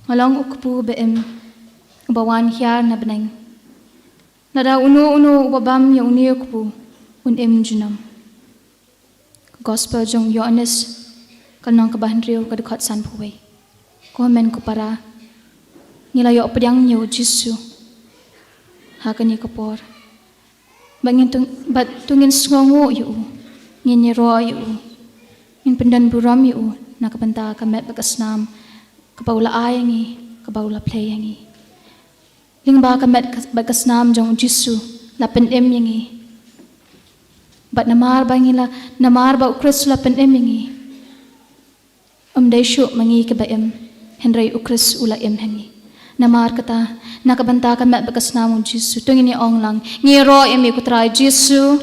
Ngalong ukpu beem ubawan hiar na beneng. Nada uno ubabam ya uni ukpu unem junam. Gospel jong Yohanes kalnong kabahndriyo kadukhat san puwe. Komen ko para nilayo pedang yo Jisu. Hakani kapor. Bat tungin sngongo yo. Ngin yero yo. Ngin pendan buram yo nakabanta kamet bakasnam. Kabaula ayangi, kabaula playangi. Lingba kamet bagasnam jong Jisu, lapen yangi. Bat namar bangila, namar ba ukris lapen yangi. Dayshuk mangi kabayem, henry ukris ula hangi. Namar kata, nakabanta kamet bagasnam Jisu, tungini ong lang. Ngiro imi kutray Jisu.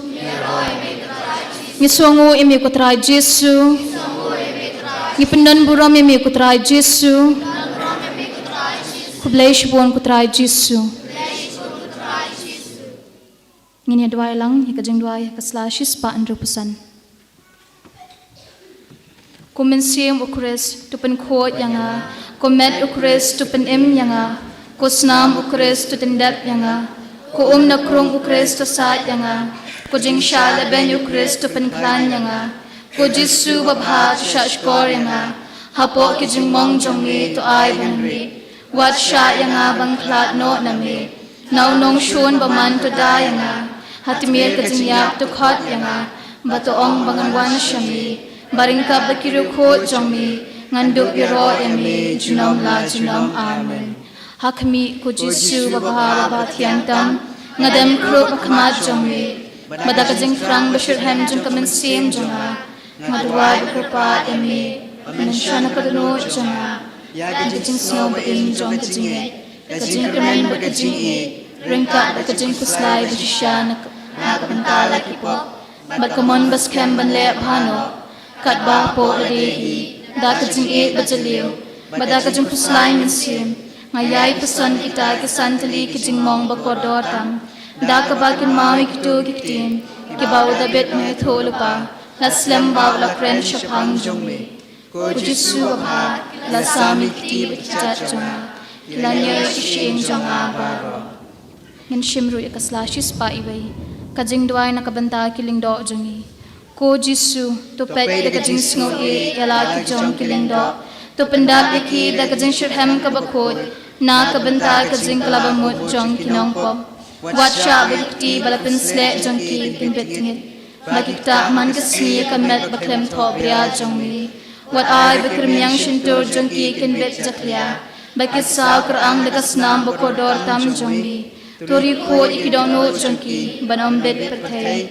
Ngisongo imi kutray Jisu. Ipendan buram imi kutray Jisu. Kublay shibon kutray Jisu. Ngini dua lang hikajeng dua kaslashis pa andrupusan. Kumensim ukres tupen khot yanga, komet ukres tupen yanga, kusnam ukres tutendap yanga, ko na krong ukres to sat yanga, ko jing shala ben ukres tupen klan yanga. Ko Jisu babha shashkor yanga hapo ki jingmong jongi to ai banri wat sha yanga bangklat no nami naw nong shun baman to da yanga hatimir ka jingyap to khot yanga bato ong banganwan shami baringka bakiru kho jongi nganduk yoro emi junom la junom amen hakmi ko Jisu babha thiantam ngadem kro khmat jongi badaka jing frang bashir hem jung kamen sim jonga Madwad berkepat emi mensyana kadano janga kajing siyo baim jong kajing kemen berkajing ringkat berkajing kuslai berjisya nakabentala kipo batkamon baskem banle bhano katba po adehi da kajing bajaliw bada kajing kuslai minsim ngayay pesan kita kesantali kajing mong bakodotam da kabakin mawi kito kikitin kibaw dabet me tholupa Laslam baw la friendship hang jongme. Ko Jisu abha la sami kiti bichat jonga. Lanya shishing jonga baro. Ngin shimru yakaslashis pa iway. Kajing duay nakabanta kiling do jongi. Ko Jisu to pet de kajing sngo yala ki jong kiling do. tu pendap iki da kajing shurhem ka bakot na kabanta kajing kalabamut jong kinong pom wacha bikti balapin sle jong ki kin betingit bakikta man kasni kamet baklem thobria jong mi wat ai bakrim yang shintur jong ki kin bet jaklia bakit sa krang dekas nam bakodor tam jong mi tori kho ikidono jong ki banom bet perthai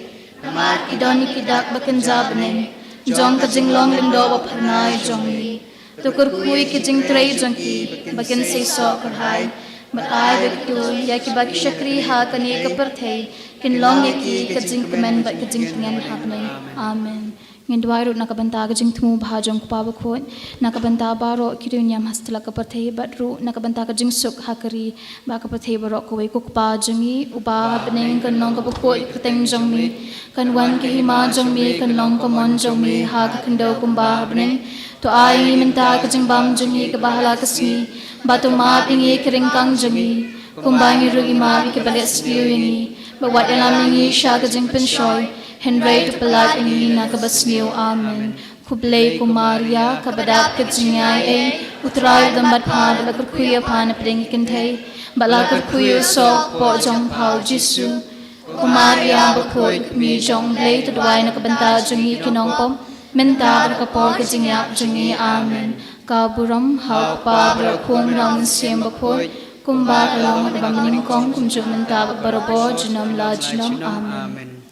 Namat idon ikidak bakin zabnen jong kajing long lindo baphanai jong mi tukur kui kajing tray jong ki bakin seiso karhai but I bektu yaki baki shakri ha kani kaperthai kin long yaki kajing kemen bak kajing tingan hapnai amen ngin dwai ru nakabanta kajing thumu bhajong kupaba khot nakabanta baro kirunya hastala kaperthai bat ru nakabanta kajing suk hakari ba kaperthai baro ko wei kukpa jangi uba hapneng kan long ka khot kreteng jong mi kan wan ki hima jong mi kan long ko mon jong mi ha ka khndo kumba hapneng to ai minta kajing bam jangi ka bahala kasni batu ma pingi keringkang jangi kumbangi rugi ma ki balet spiuingi bawat dalam ningi sha kajing penshoy Henry to pelat ini nak basniu amen kublai kumaria kabadak kejingai utrai dambat pad lakar kuya pan pring kintai balakar kuya so po jong pau jisu kumaria bakoi mi jong blai to dwai nak banta jungi kinong pom menta kapor kejingya jungi amen kaburam hau pa brakung ram siem bakoi kumba kalong bamning kong kumjuk menta barabo junam la junam amen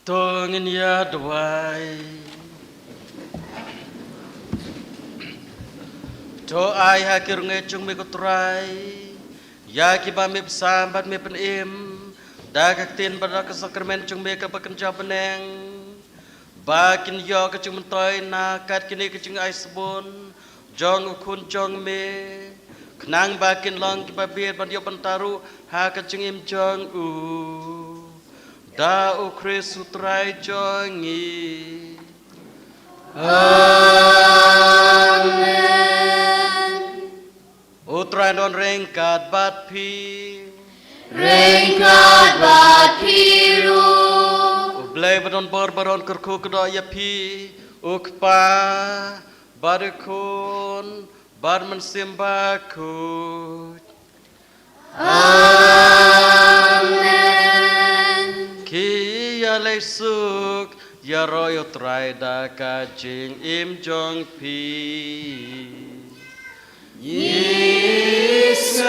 Tongin ya dwai to ai hakir ngechung me kutrai ya ki ba me sambat me penim da ka tin pada ka sakramen chung me ka bakan jabeneng bakin yo ka chung toy na kat kini ka chung ai sabun jong ukun jong me knang bakin long ki ba bir ban yo bantaru ha ka chung im jong u da o Kristu trai jongi amen o trai don rengkat bat pi ru o blai badon bor baron kerku kedo ya pi o kpa badekun bar mensimbakut Ki ya lesuk ya royo trai da kajing im jong pi Yisrael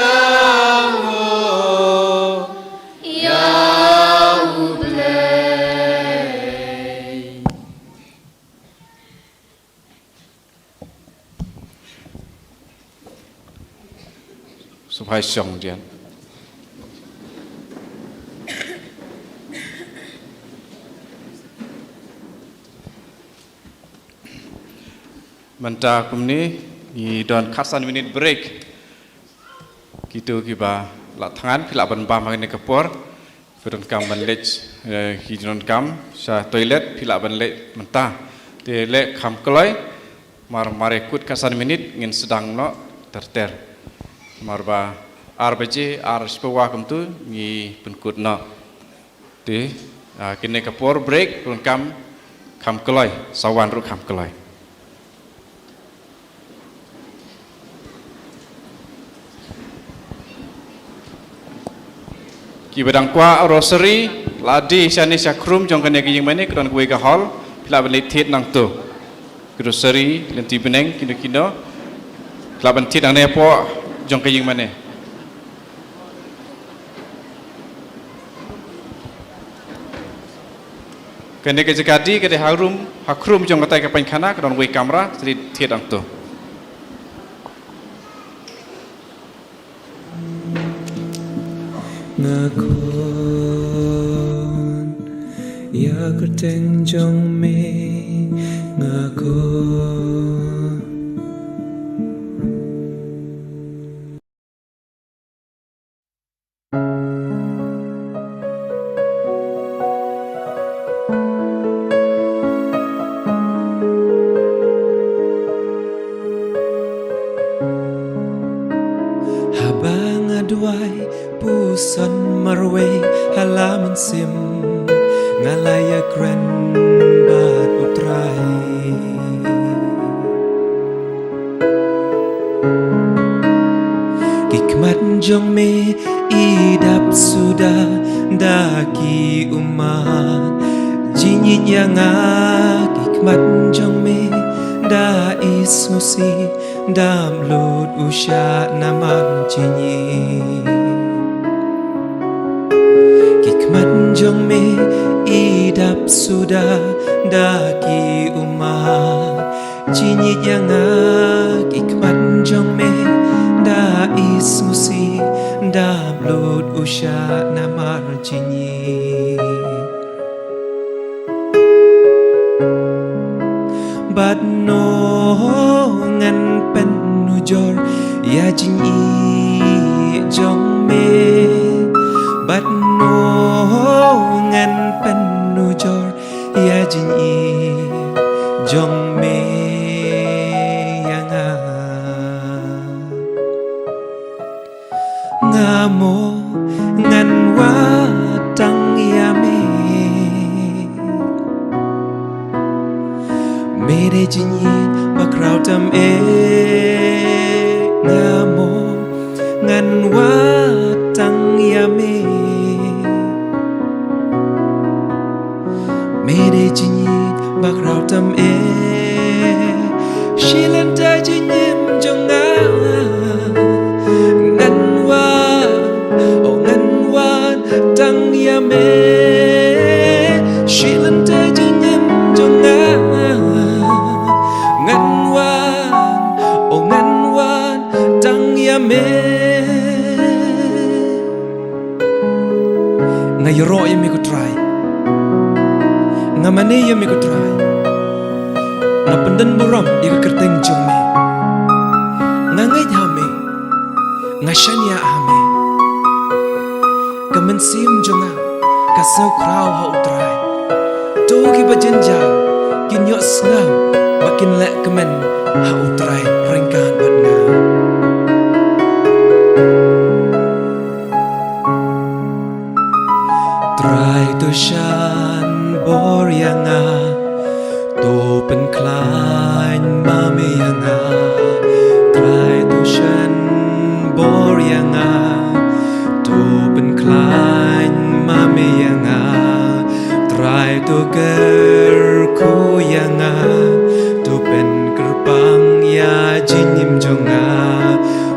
ya ublei Supaya siang dia Menta kumni i don khasan minute break gitu kiba la tangan pila ban ba magane kapor fidon kam ban lech hi don kam sa toilet pila ban le menta te le kham kloi mar mare kut khasan minute ngin sedang no terter marba arbaje ar spewa kum tu ngi penkut no te kene kapor break pun kam kloi sawan ru kham kloi Ki badang kwa rosary ladi sani sakrum jong kanya kijing mane kron kuwe ka hall pila ban tit nang tu rosary lenti beneng kino kino pila ban tit nang ne po jong kijing mane Kene ke jekadi ke hakrum jong katai ke penkhana ke don we kamera sedit thiet ang tu. Ngakon ya kerteng jong me ngakon habang aduay puson marwe halaman sim ngalaya kren bat utray hikmat jong me idap sudah daki umat jinyit yang hikmat jong me da ismusi dam lut usya naman jinyi hikmat jong me idap sudah daki umat jinyit yang hikmat jong me da ismusi dam lut usya naman jinyi bat no ngan pen nujor ya jing i jong me bat no ngan pen nujor ya jing i jong me yang ngamo ngan watang ya me Mere jinyi bakrau tam ngamo ngan watang ya me Mere jinyi bakrau tam shilan ta jinyim jonga ngan watang ya me shilan ta jinyim jonga ngayro yemi ko try ngamane yemi ko try ngapendan buram ika kerteng jong me ngangay hame ngashanya hame kamensim jonga kasaw kraw ha utray to ki bajenja kinyo sngaw bakin lek kemen ha utray rengkan bat nga try to shan bor yanga to pen klein mame yanga try to shan bor yanga to pen klein mame yanga try to ger ku yanga to pen kerpang ya jinyim jonga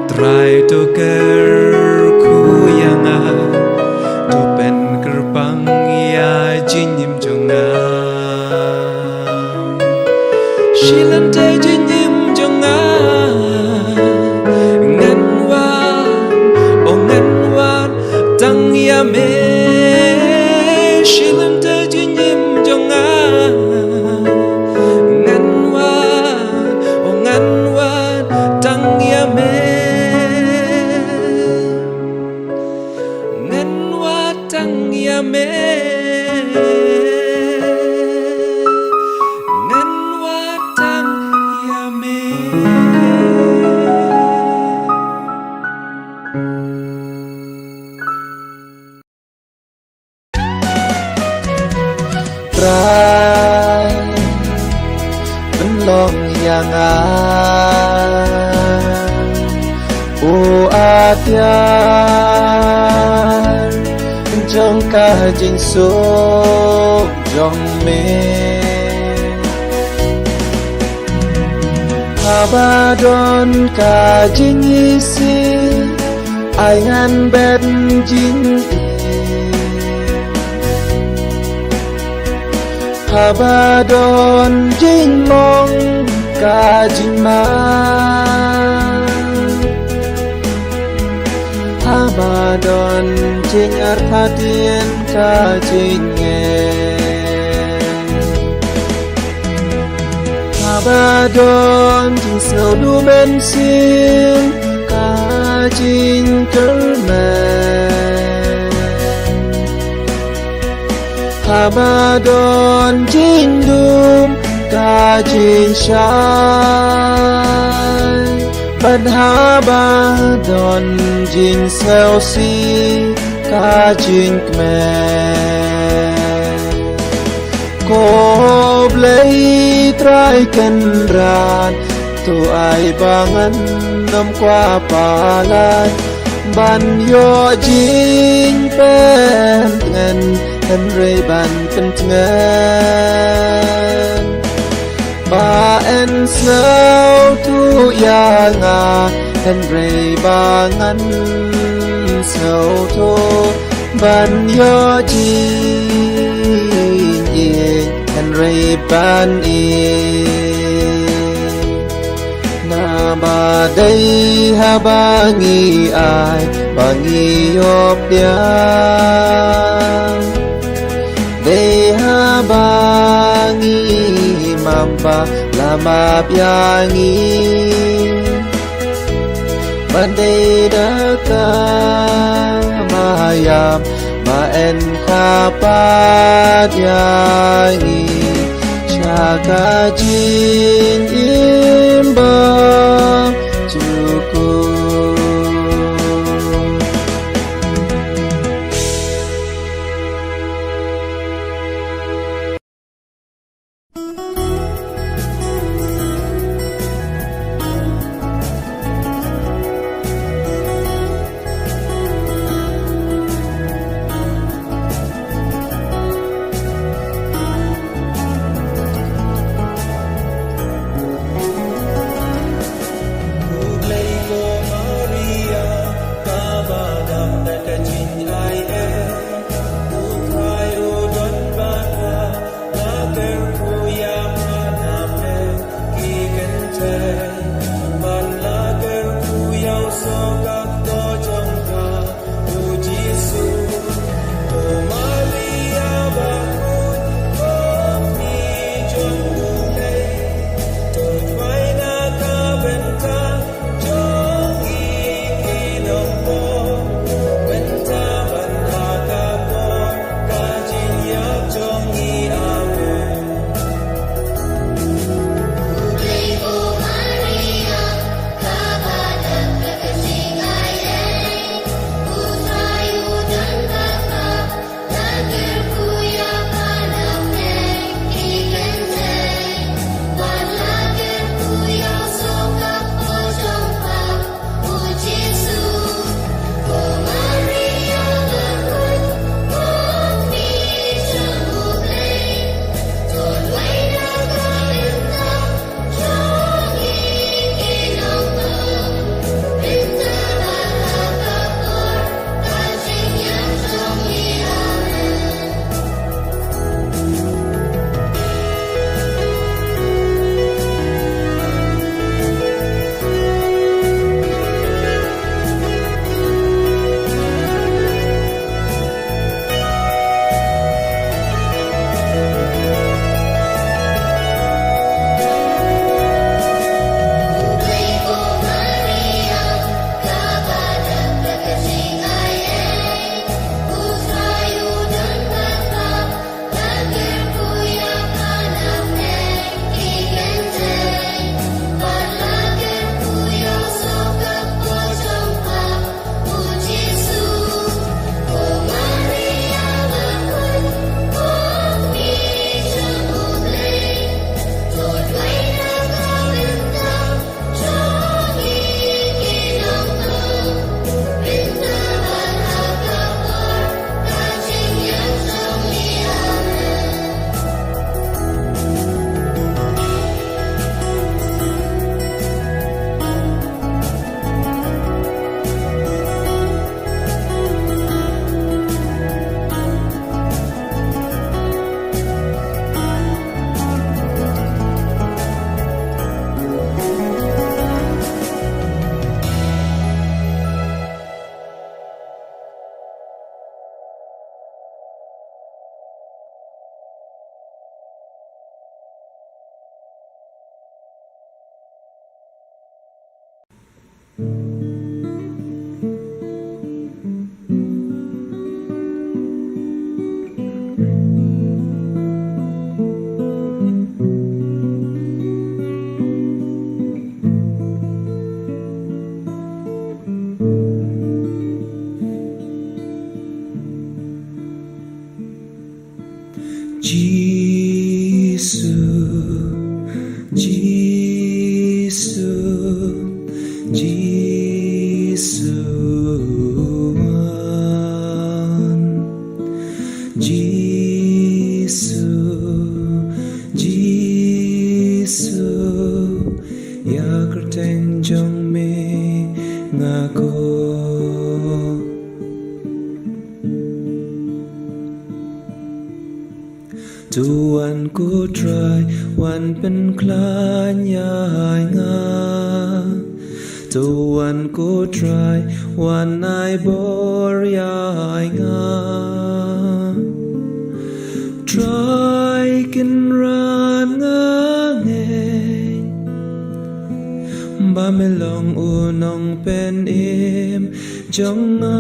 try to ger ku yanga to pen kerpang ya jinyim jonga shilan te jinyim jonga ngan wan tang ya me shilan te jinyim jonga ngan wan tang ya me ngan watang ya me ngan watang ya me try penlong yang atiar jong ka jing so jong me abadon ka jing isi aingan ben jing Habadon jing mong ka jing ma Habadon jing arthadien ka jing Habadon jing snow du men sim ka jing kermen Habadon jing dum ka jing shai Ban habadon jing seo si ka jing kmen Ko blei trai ken ran tu ai bangan nom kwa palan ban yo jing pen ngen hen rei ban pen ngen ba en snow tu ya nga hen rei bangan snow tu ban yo jing yin hen rei ban na ba dai ha bangi ai bangi yop dia dai ha bangi mamba lama biangi bandai daka mayam ma en kapat yangi Shaka jin imbang cukup Tuan ku try wan pen klan yai nga Tuan ku try wan ai bor yai nga Try kin ran nga ngeng Ba me long unong pen im jong nga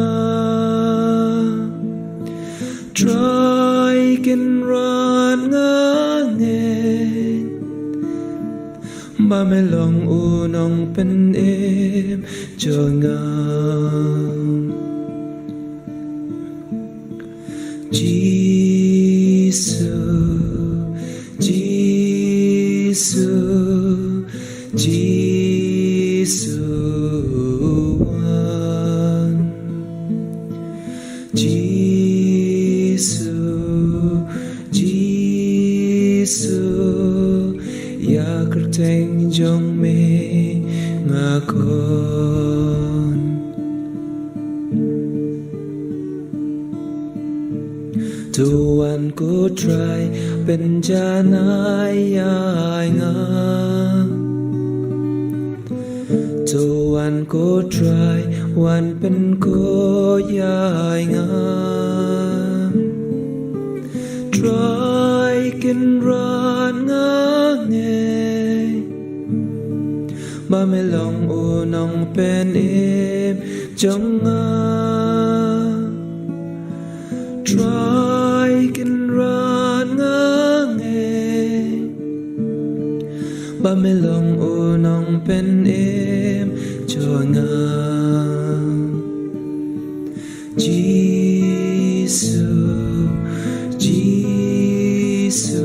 Try kin ran nga ngeng Ba me long unong pen im jong nga Jesus, Jesus, Jesus, Jesus, Jesus, ya kerteng jong me ngakon. Tuan ku try penjanai ai nga Tuan ku try wan pen ko yai nga Try kin ran nga nge Ba me long unong pen im jong nga Try kin ran nga ngeng Ba me long unong pen im cho nga Jesus, Jesus,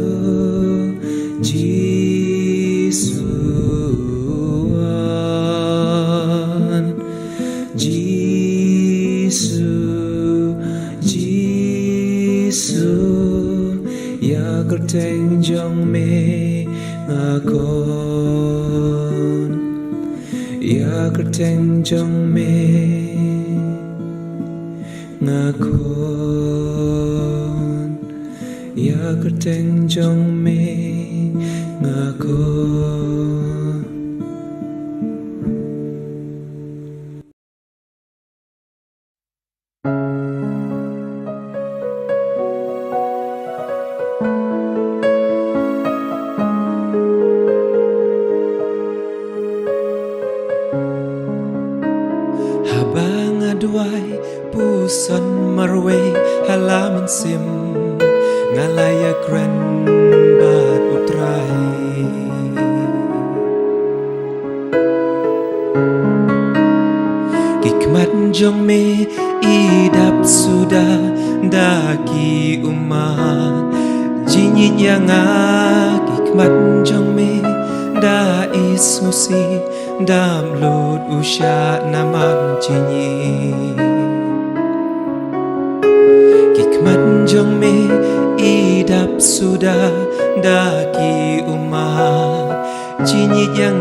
Jesus, ya kerteng jong me ngakon ya kerteng jong me ngakon ya kerteng jong me ngakon. Habang aduay puson marwe halaman sim ngalaya kren bat utray Kikmat jong me idap sudah daki umat jinyit yang kikmat jong me da ismusi dam lut usya namam jinyi Kikmat jong me idap sudah daki umat jinyit yang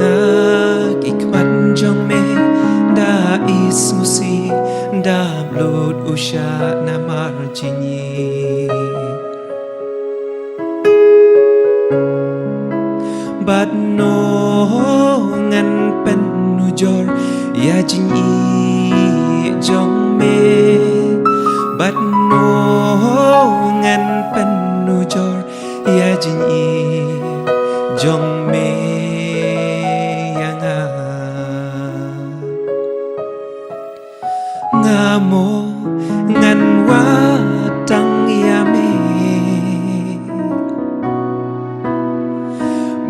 kikmat jong me da ismusi dam lut usya namam jinyi Bat no ngan pen nujor ya jing i jong me Bat no ngan pen nujor ya jing i jong me yang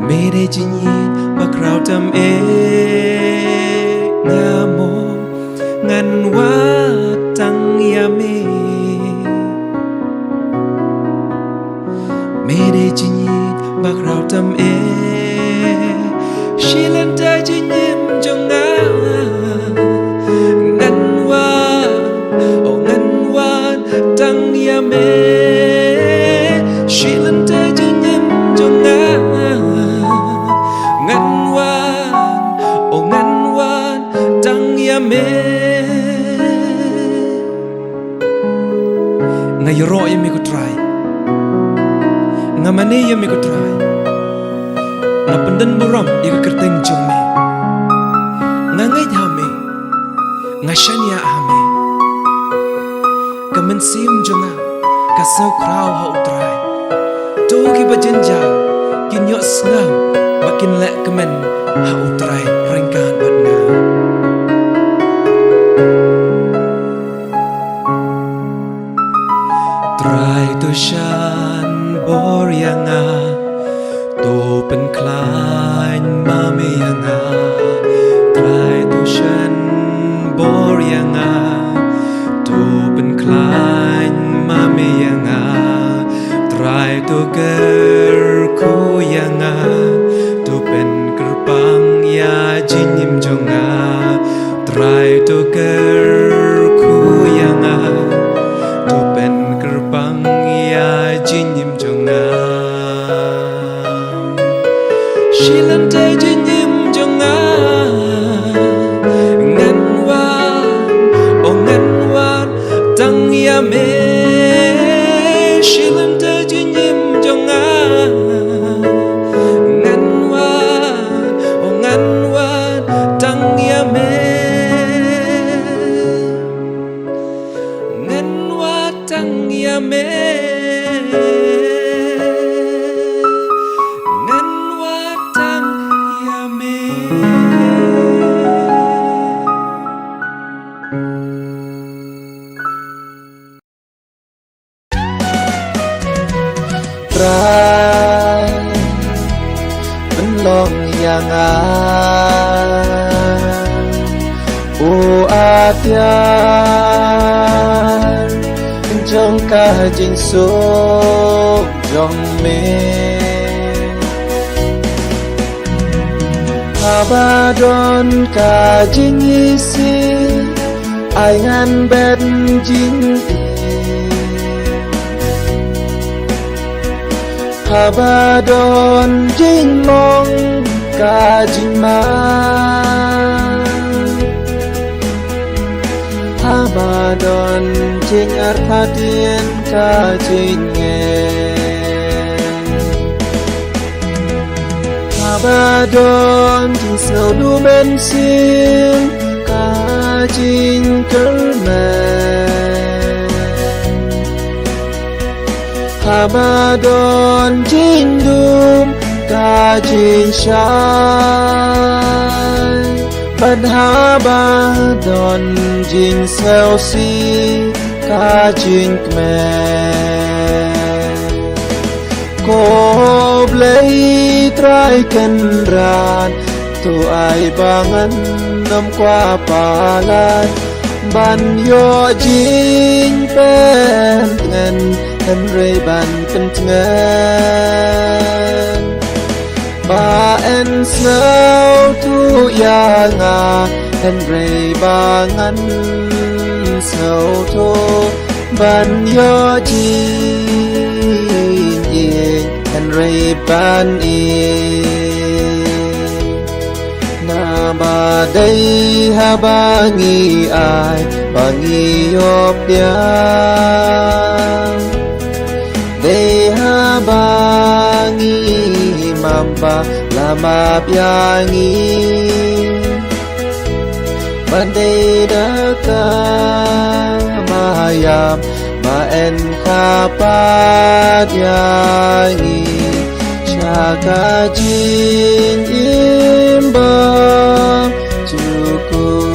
ไม่ได้จะยินว่าเราทำเองงาโมงันว่าตั้งยาไม่ได้จะยินว่าเราทำเองชีลันใจจะยิ้มจงงางันว่าโอ้งันว่าตั้งยาชีลันใจจะยิ้มจงงางันว่าโอ้งันว่าตั้งยาไงรอยังไม่ก็ try ngamane yami ko try na pandan buram ika kerteng jome ngangai hame ngashania hame kamen sim jonga kasau krau hau try to ki bajenja kinyo snau bakin lek kemen hau try ringkan bat nga try to shine bor yanga to pen klein mame yanga try to shine bor yanga to pen klein mame yanga try to ger ku yanga to pen kerpang ya jinim jonga try to ger ku yanga to pen kerpang ya jinim jonga shilan tay jinim jonga ngan wan tang ya me shilan tay jinim jonga ngan wan tang ya me ngan wan tang ya me Penlong yang u atian trong ca jing số trong mê Habadon ka jing isi ai ngan ben jing Habadon jing mong ka jing ma Habadon jing arpatien ka jing nge Habadon jing sâu du ben sim ka jing kermen Habadon jing dum ka jing shai Ban habadon jing seo si ka jing kmen Ko blei trai ken ran tu ai bangan nom qua palan ban yo jing pen ngen hen rei ban pen ngen ba en snow tu ya nga hen rei bangan snow to ban yo jing yin hen rei ban na ba dai ha bangi ai bangi yop ya dai ha bangi mamba lama piangi bandai daka mayam ma en kapat yangi chaka jin imba cukup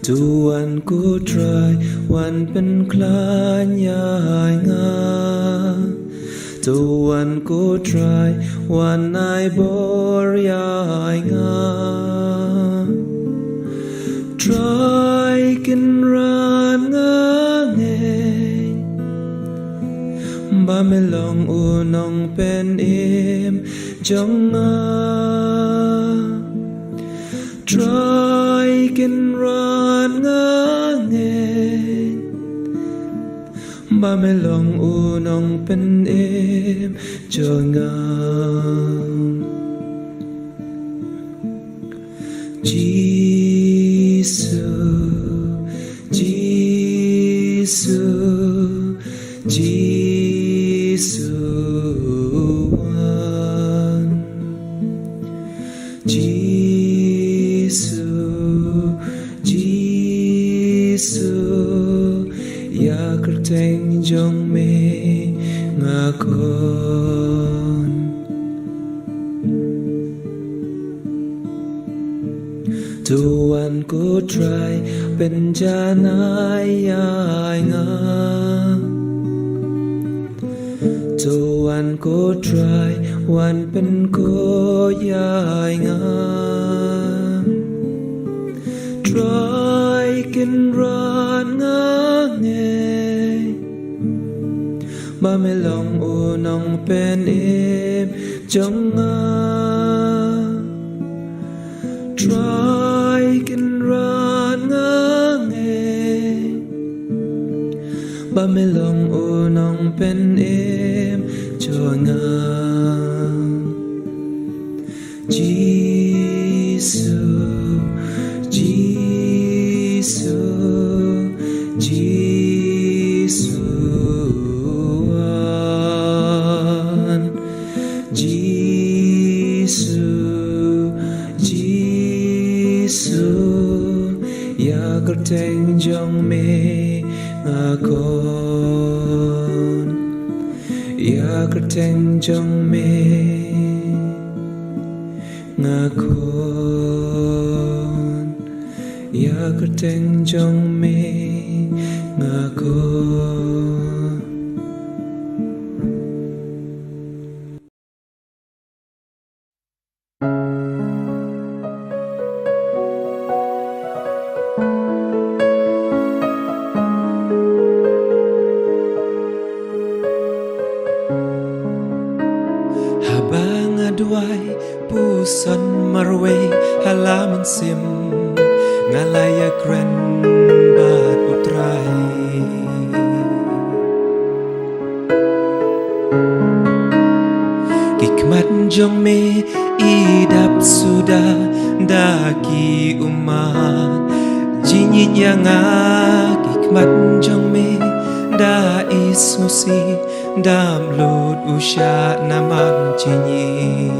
Tuan ku try wan pen klan yai nga Tuan ku try wan ai bor yai nga Try kin ran nga ngeng Ba me long unong pen im jong nga Try kin ran nga ngeng Ba me long unong pen im jong nga Jesus, Jesus, Jesus, Jesus, Jesus, ya kerteng jong me ngakon. Tuan ku try penjanai ai nga Tuan ku try wan pen ko yai nga Try kin ran nga nge Ba me long unong pen im jong nga Try kin ran nga ngeng Ba me long unong pen im cho nga Jesus, Jesus, Jesus, ya kerteng jong me ngakon ya kerteng jong me ngakon ya kerteng jong me ngakon. Habang aduay puson marwe halaman sim ngalayak ren bat utray Kikmat jong me idap sudah daki umah jinyit yang kikmat jong me da ismusi dam lod usya naman jinyi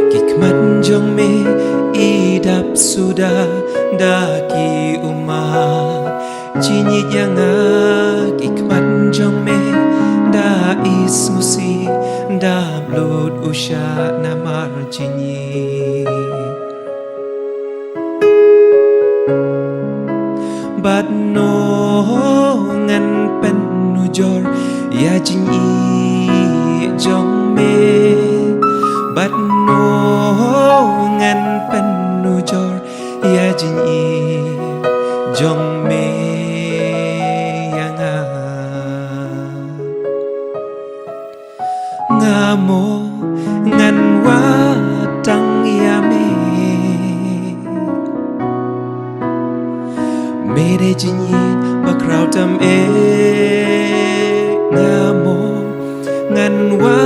Kikmat jong me idap sudah daki umah jinyit yang kikmat jong me da ismusi dam lod usya naman jinyi Bat no ngan pen nujor ya jing i jong me Bat no ngan pen nujor ya jing i jong me yang mo ngan wa tang ya me de jin yin ba krau tam e nga mo ngan wa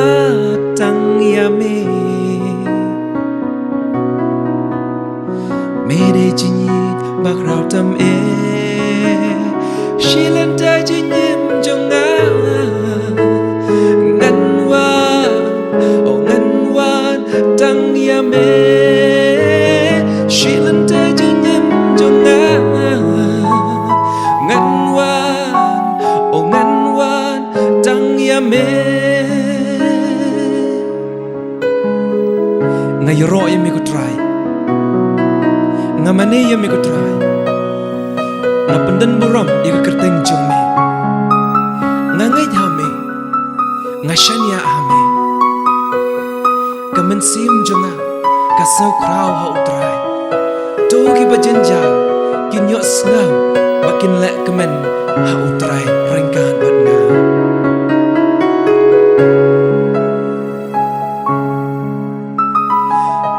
tang ya me de jin yin ba krau tam e she len ta jin yin jong nga ngan wa tang ya me she len ta jin yin jong nga ngan wan tang ya me ngay ro ya mi ko try nga mane ya mi ko try nga pandan buram ika kerteng jong me nga ngay ha me nga shanya ha me kamen sim jonga ka sau krau ha utrai to ki bajen ja kin yo snau bakin le kamen ha utrai rengkan bat nga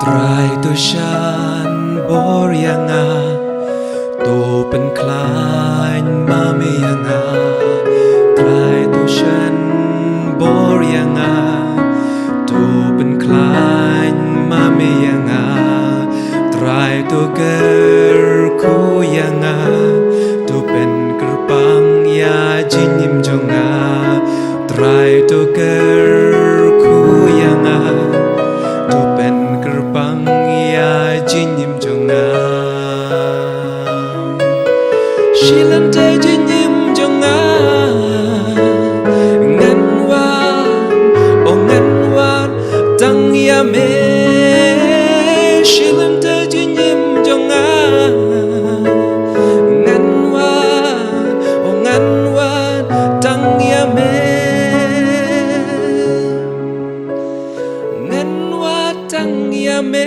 trai to shan bor yanga to pen klein ma me yanga trai to shan bor yanga to pen klein ma me yanga trai to ger ku yanga to pen kerpang ya jinim jonga trai to ger ku yanga to pen kerpang ya jinim jonga shilan te jinim jonga ngan wan tang ya me shilan te jinim jonga ngan wan tang ya me ngan wan tang ya me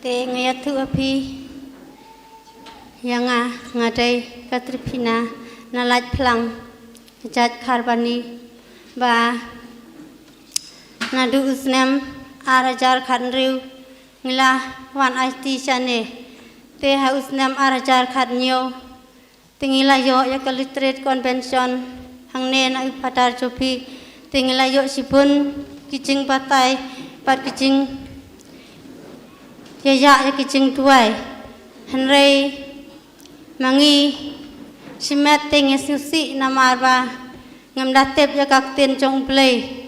te ngaya thu api yanga ngadai katripina nalat plang jat kharbani ba nadu usnem arajar khanriu ngila wan asti chane te ha usnem arajar khatnyo tingila yo yakalitret convention hangne na patar chopi tingila yo sibun kijing patai pat kijing ya kijing tuai hanrei mangi simet ting susi namar ba ngam datep ya kakten jong play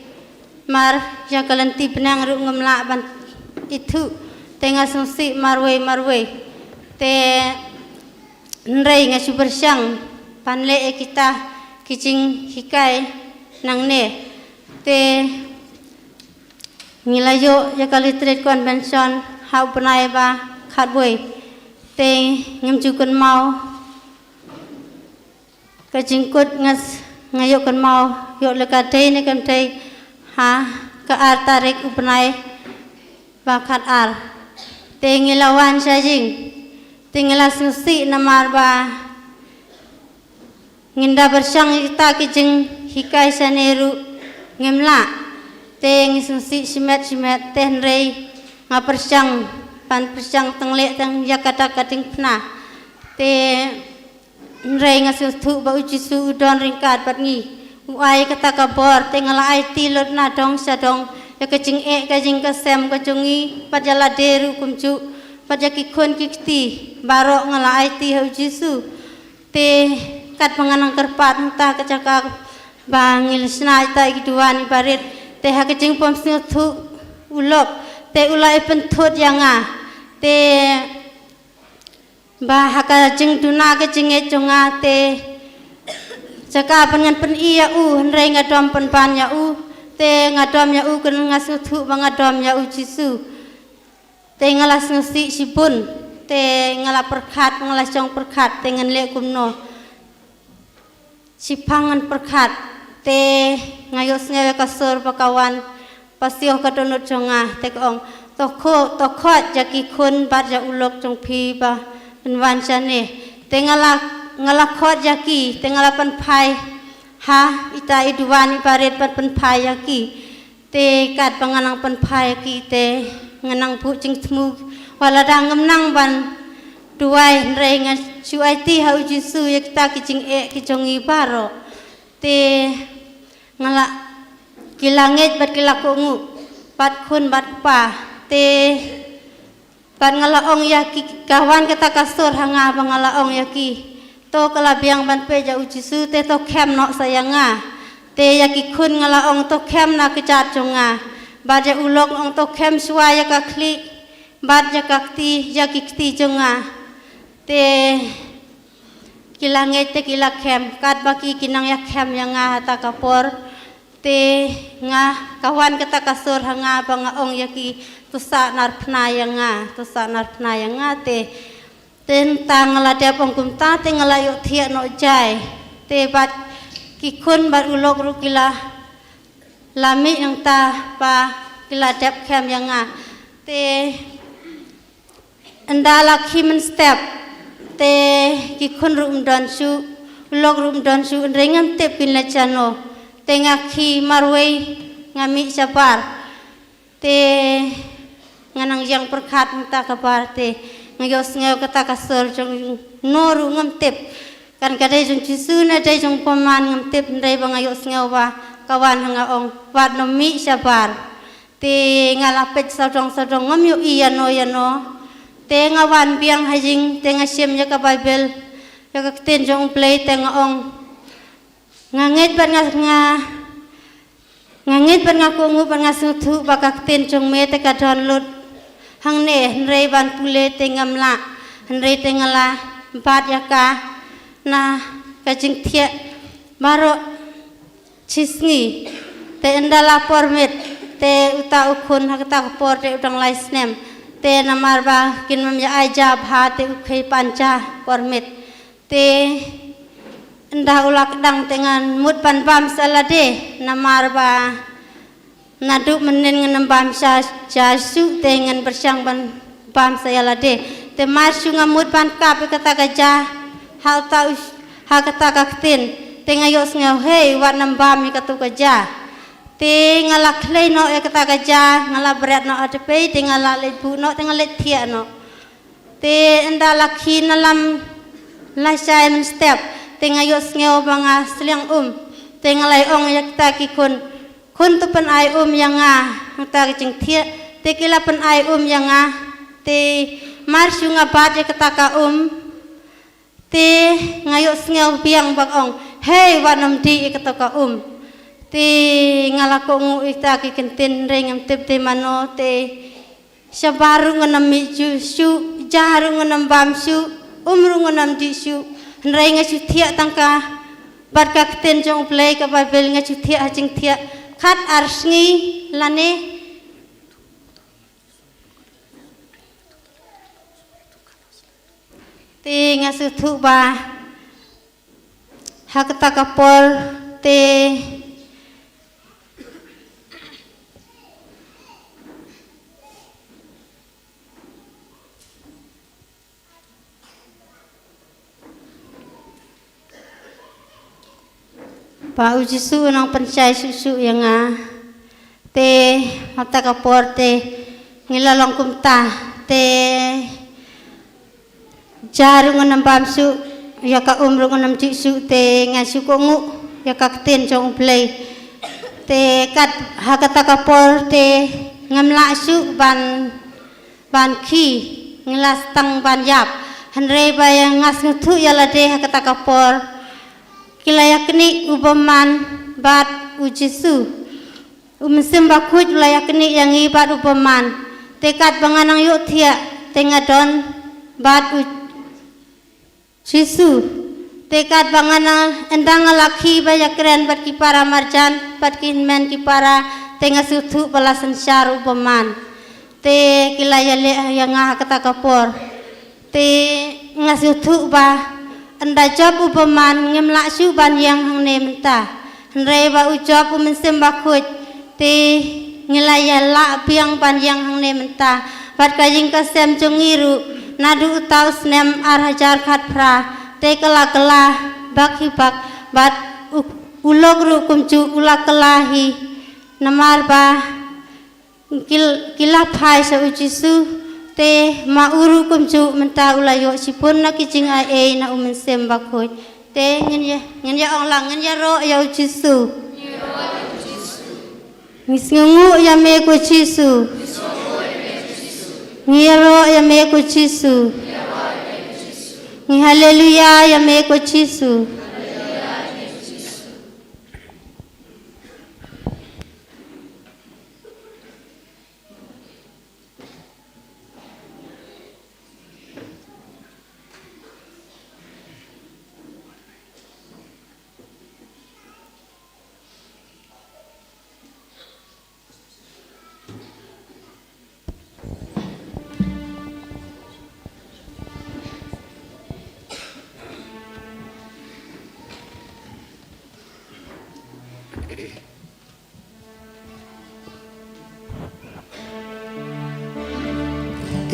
mar ya kalanti penang ru ngamla ban itu tenga susi marwe te hanrei nga super syang panle kita kijing hikai nangne te ngilayo ya kalitret convention hau penai ba khat boi te ngam chu kan mau ka jingkut ngas ngayo kan mau yo le ka te ne kan te ha ka ar tarik upenai ba khat ar te ngilawan sa jing te ngila susi namar ba nginda bersang kita kijing hikai saneru ngemla te ngisusi simet te nrei nga persang pan persang tengle tang yakata kating pna te nrei nga su ba uji su don ringkat pat ngi uai kata kabor te ngala IT lot na dong sadong ya kajing kajing kasem kajungi pajala deru kumju pajaki kon kikti baro ngala IT uji su te kat panganang kerpat entah kacaka bangil snai ta iduan ibarit te ha kajing pom su ulok te ulai penthut yanga te bahaka jing duna ke jinge jonga te jaka pengan pen iya henrei ngadom pen pan ya te ngadom ya ken ngasutu bangadom ya jisu te ngalas ngusi sipun te ngala perkat ngala jong perkat te ngan le kumno sipangan perkat te ngayos ngawe kasur pakawan pasio kadonut jonga te ong toko jaki kun bat ja ulok jong pi ba penwan jane te ngala khot jaki te ngala pan phai ha ita iduan ibaret pan phai yaki te kat panganang pan phai yaki te nganang bu jing tmu wala dang ngamnang ban duai rei nga chuai ti ha uji su yakta ki jing e ki jongi baro te ngala kilanget bat kilakungu bat kun bat pa te bat ngala ong yaki kawan kata kasur hanga bangala ong yaki to kala biang ban pe ja uji su te to kem no sayanga te yaki kun ngala ong to kem na kechat jonga bat ja ulok ong to kem suaya ka kli bat ja kakti yaki kti jonga te kilanget te kila kem kat baki kinang ya kem yanga hata kapor te nga kawan kata kasur hanga banga ong yaki tusa narpna yanga te tentang ngala dep ong kumta te ngala yuk thia no jai te bat kikun bat ulok rukila lami yang ta pa kila dep kem yanga te andala kimen step te kikun rum don su ulok rum don su rengan te pin la chano te ngaki marwei ngami sapar te nganang yang perkat minta kabar te ngayos ngayo kata kasur jong noru ngam tip kan kadai jong cisu na dai jong paman ngam tip ndai bangayos ngayo ba kawan hanga ong wat no mi sapar te ngalapet sadong ngam yu yano te ngawan biang hajing te ngasim ya ka bible ya ka ten jong play te ngaong ngangit ban kungu ban ngasutu bakak ten jong me te ka download hang ne nrei ban pule te ngamla nrei te ngala bat ya ka na ka jing thia baro chisngi te endala permit te uta ukun hakta por te udang license te namar ba kin mam ya aja bha te ukhei panca permit te nda ulak dang tengan mut pan bam salade namar ba nadu menen ngan bam sa jasu te ngan bersang ban bam sayalade te masu ngamut pan kap kata gaja hal ta ha kata kaktin te ngayos ngau hei wat nam bam katu gaja te ngala klei no e kata gaja ngala berat no adepe te ngala lebu no te ngala thia no te enda lakhi nalam lasai men step te ngayos ngau banga sliang te ngalai ong yakta ki kun tu pen ai yanga ta jing thia te kila pen ai yanga te mar sunga bat ya kata ka te ngayos ngau biang bak ong hei wanam di kata ka te ngalako ngu ita ki kentin rengam tip te mano te sabaru nganam mi su jaru nganam bam su ru nganam di su nrenga su thia tangka bat ka kten jong play ka bible nga su thia jing thia khat arsngi lane te nga su thu ba hakta kapor te pa uji su nang pancai susu yang te mata kapor te ngilalong kumta te jaru nganam bamsu ya ka umru nganam jisu te ngasu kongu ya ka kten jong play te kat hakata kapor te ngamla su ban ki ngilas tang ban yap hanre bayang ngas nguthu ya lade hakata kapor kilayakni ubaman bat ujisu umsim bakuj layakni yang ibat ubaman tekat banganang yuk thia tengadon bat ujisu tekat banganang endang laki bayakren bat kipara marjan bat kinmen kipara tengasuthu balasan syar ubaman te kilayale yang kata kapor te ngasuh thu ba anda job upaman ngemla syu ban yang hang ne menta henre ba ucap umensem bakut te ngelaya la piang ban yang hang ne menta bat kajing kasem jongiru nadu utau snem arhajar khat pra te kala kala bak hibak bat ulog ru kumcu ulak kelahi namar ba kila phai sa ujisu te mauru kumcu menta ulayo sipun na kijing ai na umensem bakhoy te ngin ya ong lang ngin ya ro ya ujisu ngisngu ya me ko jisu ngiro ya me ko jisu ni haleluya ya me ko jisu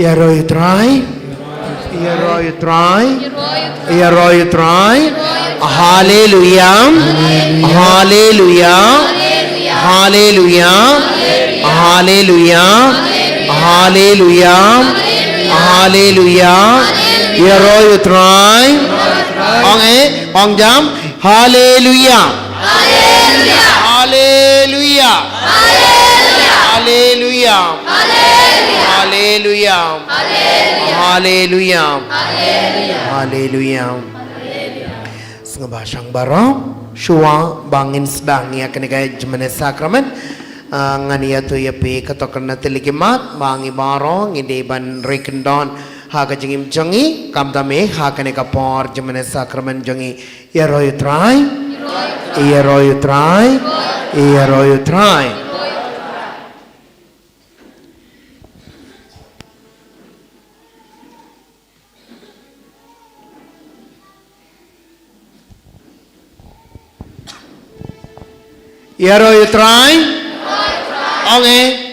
Ya roy try. Ya roy try. Ya roy try. Hallelujah. Hallelujah. Hallelujah. Hallelujah. Hallelujah. Hallelujah. Ya roy try. Ong jam. Hallelujah. Hallelujah. Hallelujah. Hallelujah. Hallelujah. Hallelujah. Hallelujah. Sengabasang baro shua bangin sedang ya kene kay jemene sakramen ngania tu ya pe katokan na tiligimat bangi baro ngide ban rekendon ha ka jengim jengi kamdame ha kene ka por jemene sakramen jengi ya roy try ya roy try ya roy try Ya roy try. Okay.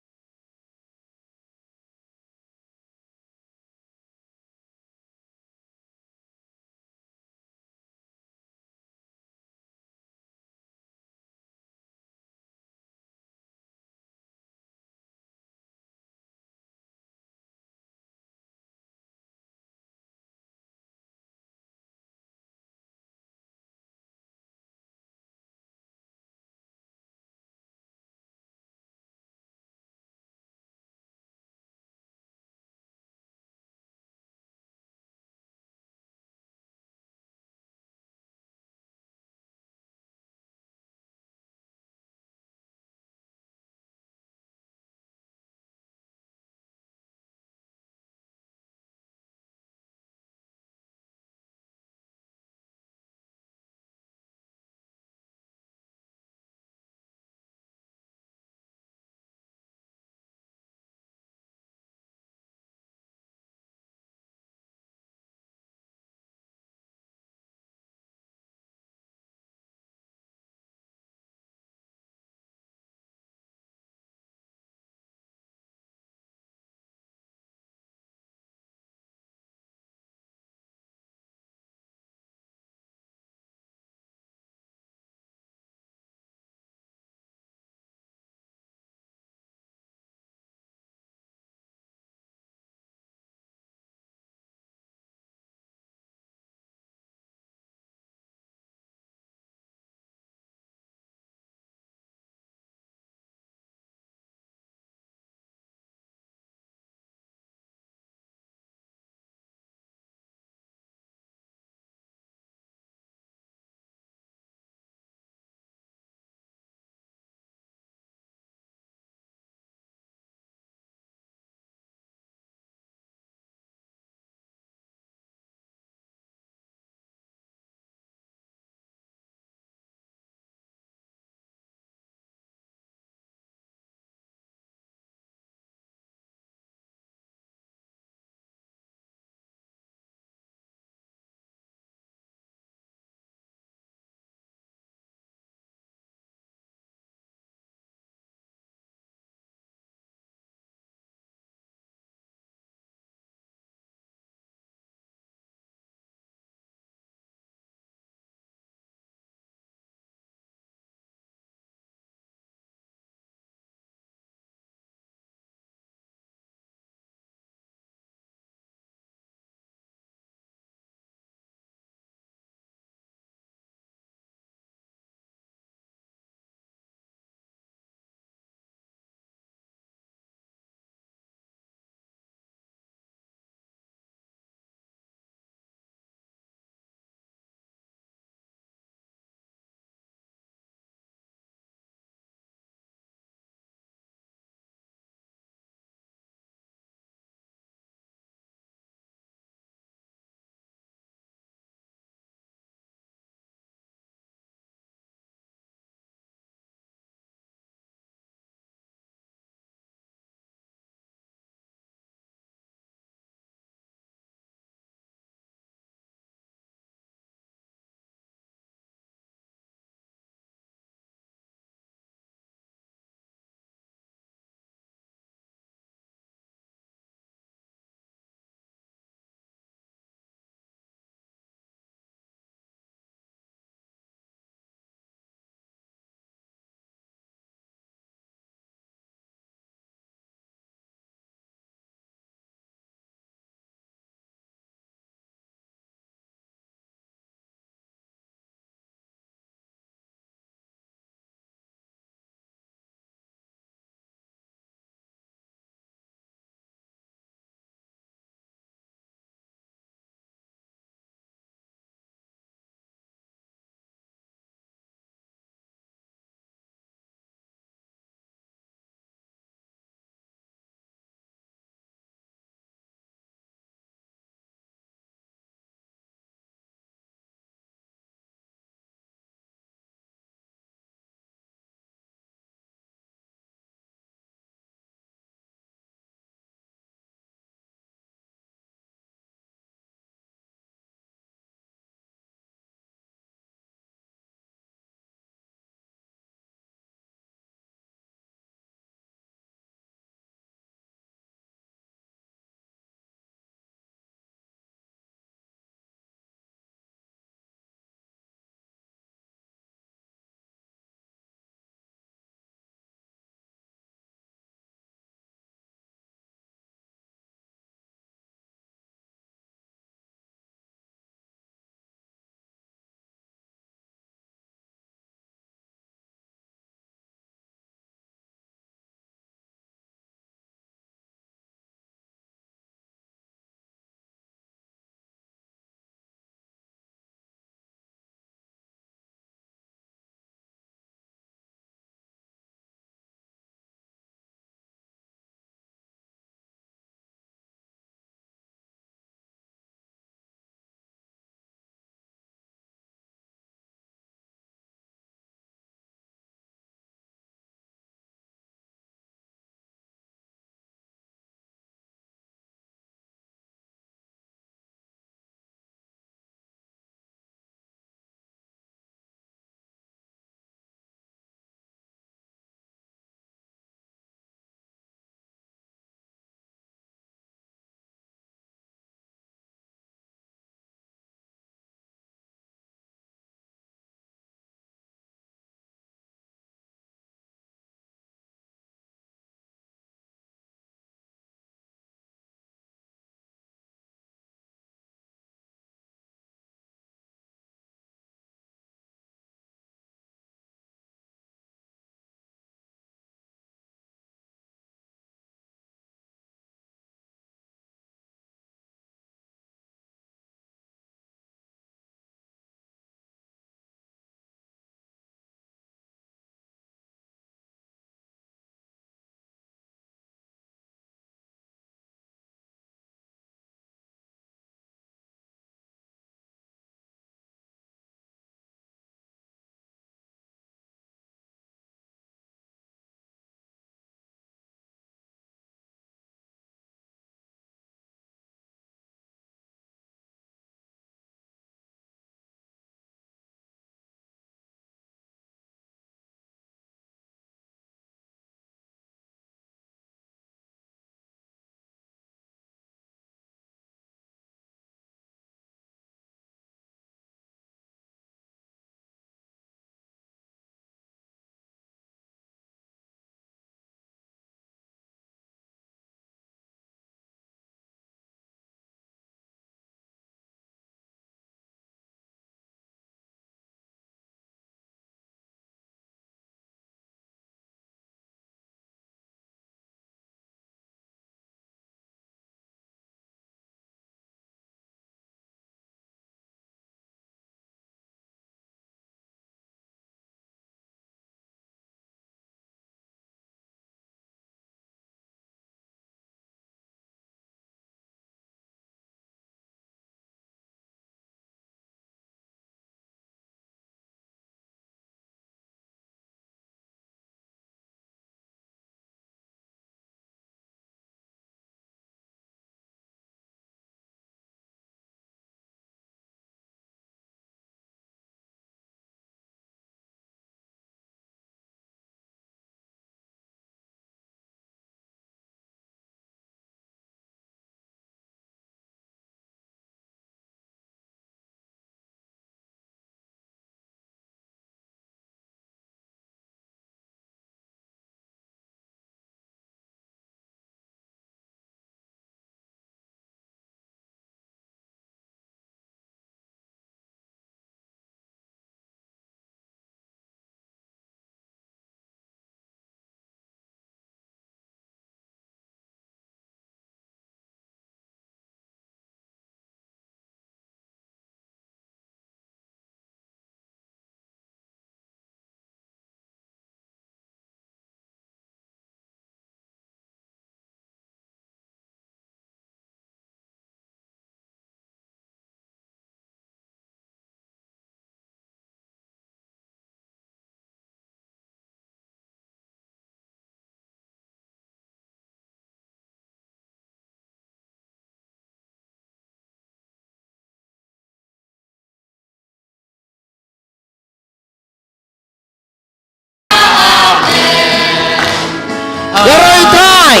try.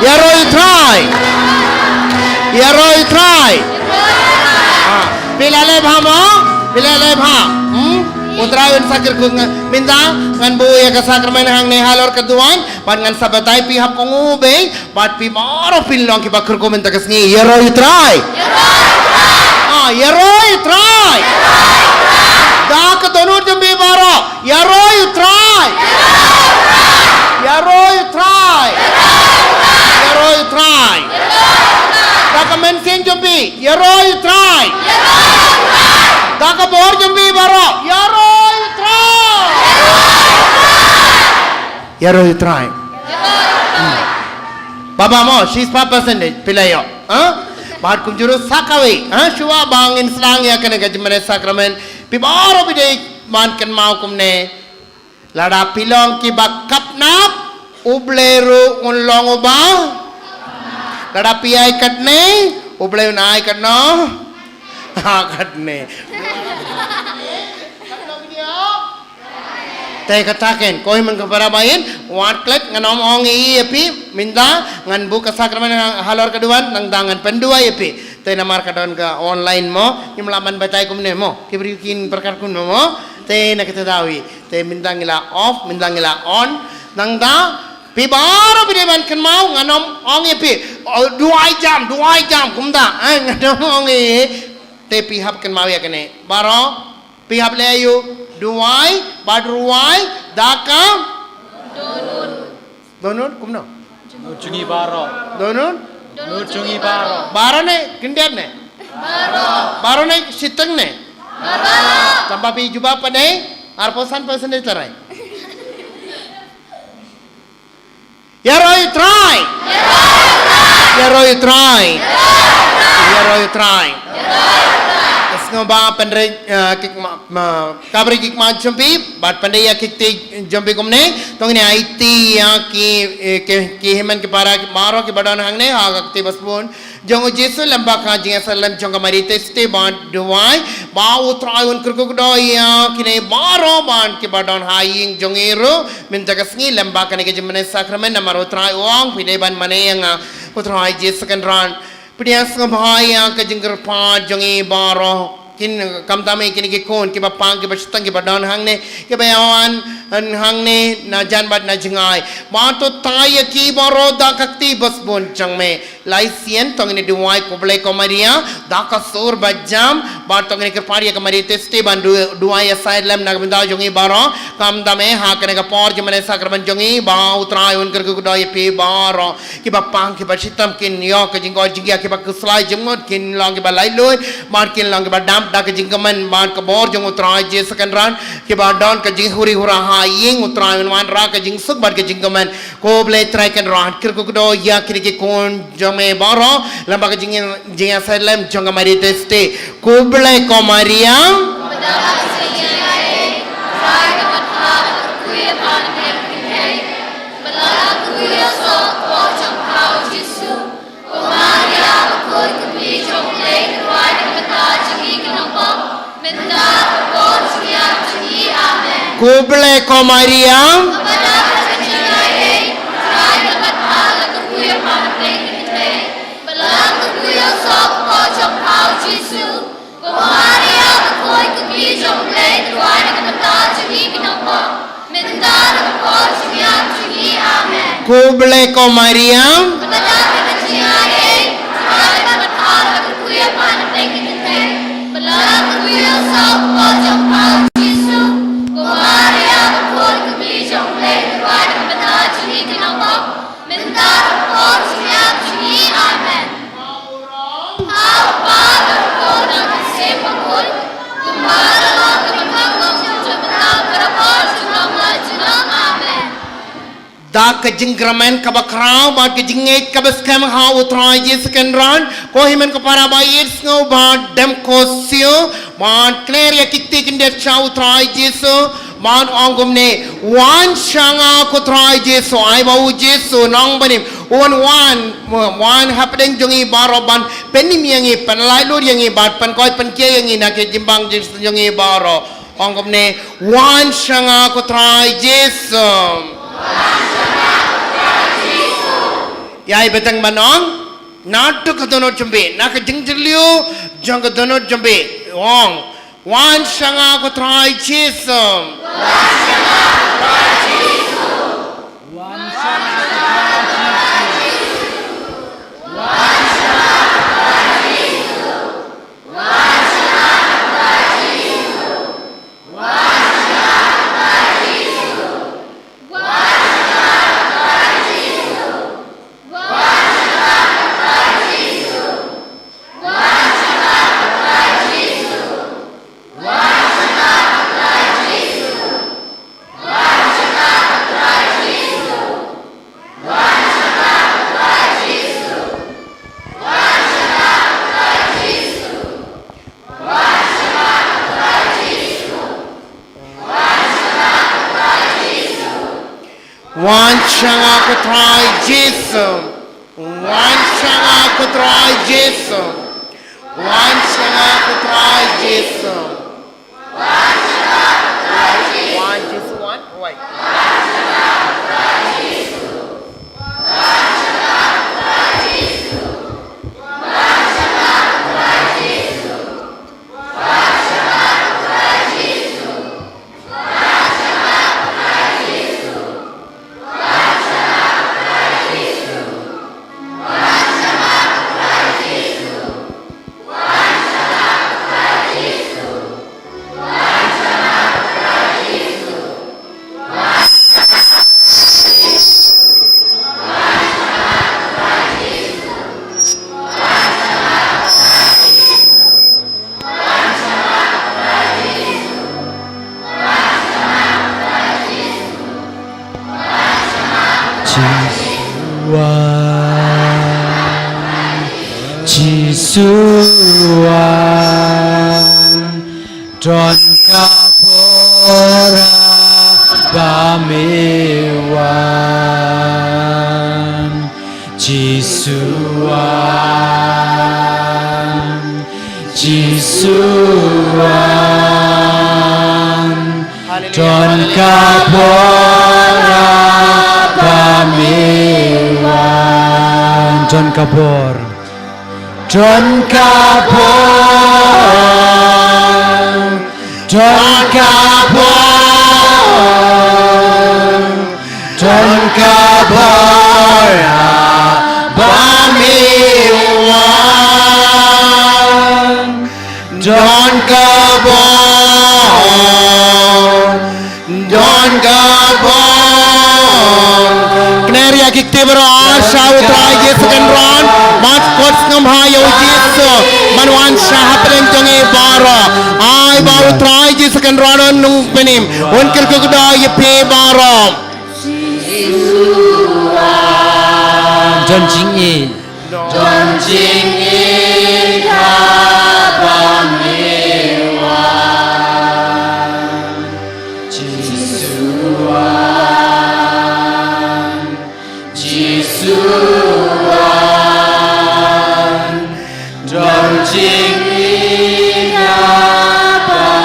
Yaro you try. Yaro you try. Pila le bhamo, pila le bham. Utrawen sakir kung minta ngan buya ka sakramen hang ne halor kaduan pan ngan sabatay pihap kong ubay pat pimaro pinlong ki bakir ko minta kasngi yaro you try. Yaro you try. Da ka donor jumbi baro yaro you try. Yaro you try. Yaro you try. Da ka mensin jumbi yaro you try. Da ka bor jumbi baro yaro you try. Yaro you try. Baba mo, she's Papa Sunday, pilayo. Bahat kum juru sakawi. Shua bangin selang ya kena gaji mana sakramen. Pibaro bidai mankan mau kum ne. Lada pilong ki bakap nap. Ubleru unlong ubah. Lada piai kat ne. Ubleru naik kat no. Kat ne. Teh kataken, koi man kaparabayin, wat klet nganom ong api, minta ngan buka sakramen halor keduan nang dangan pendua api. Teh namar kadon ka online mo, imlaman bacai kumne mo, kibrikin perkar kun mo, teh nak kita tahu, teh minta ngila off, minta ngila on, nang da pibaro bideman kan mau nganom ong api, 2 jam kumda, nganom ong teh pihap kan mau ya kene, baro pihap leyu. Duai, badruai, dakam, donun, kumno. Nujungi baro. Donun, Nujungi baro. baro ne, kindian ne. Baro ne, siteng ne. Tanpa pi juba pada, arposan persen terai. Yaro you try. Yaro you try. Yaro you try. Ngba pandai kik kabri kik ma jumpi bat pandai ya kik ti jumpi kumne tong ne IT ya ki heman ke para maro ke badan hang ne ha ti baspun jong jesu lamba kha jing salam jong mari teste ban duai ba utrai un kurku do ya kine maro ban ke badan haing jong ero min jagasngi lamba kane ke jemne sakramen namar utrai wang pide ban mane yang utrai jesu kan ran Pedias ngabahaya ka jingger pa jongi baro kin kam tame kin ki kon ki bapang ki bastang ki badan hang ne ki bayawan hang ne na jan bat na jingai ma to tay ki baro da kakti basbon changme lai sien tong ne duai ko ble ko maria da ka sur bajam ba tong ne ki pari ka mari testi ban duai side lam na binda jongi baro kam tame ha kane ka por jmane sakraman jongi ba utrai un kar ku dai pe baro ki bapang ki basitam kin yo ka jingo jingya ki ba kuslai jemot kin long ki ba lai loi mar kin long ki ba dam da ka jingkaman ban ka bor jong utrai je sakan ran ki ba don ka jing huri hura ha ying utrai wan ra ka jing suk bar ka jingkaman ko ble trai kan ran kir ko do ya kir ki kon jome baro lamba ka jing jing salam jong mari teste ko ble ko mariam Kuble ko Mariam Kuble ko Mariam da ka jinggramen ka bakrao ba ka jingait ka baskam ha utrai je secondran ko himen ko para ba it's no ba dem ko sio man clear ya kikti kinde cha utrai je so man ongum ne wan shanga ko trai je so ai ba u je so nong banim wan hapdeng jongi baroban penim yangi panlai lur yangi bat pan koi pan ke yangi na ke jimbang je jongi baro ongum ne wan shanga ko trai je so Yai betang banong. Natu kadono jembe. Naka jengjelio jang kadono jembe. Wong. Wan shanga ko try Jesus. Wan shanga ko try Jesus. Wan shanga ko try Jesus. Wan shanga ko try Jesus. Wan Jesus one. Wait. Jisuan Don Kapora Bamewan Jisuan Don Kapora Bamewan Don Kapor Don Kapor Don Kapor Don Kapor Bamewan Don Kapor Don Kapor Kneria kikti berar Syawutra Yesukan ron Mat kots ngamhayo Yesu Manuan syahapren jongi bara Ay baru try Yesukan ron nung penim Unkir kukuda yepe bara John Jingin John Jingin Kabamewan Jisuan John Jingin Kabamewan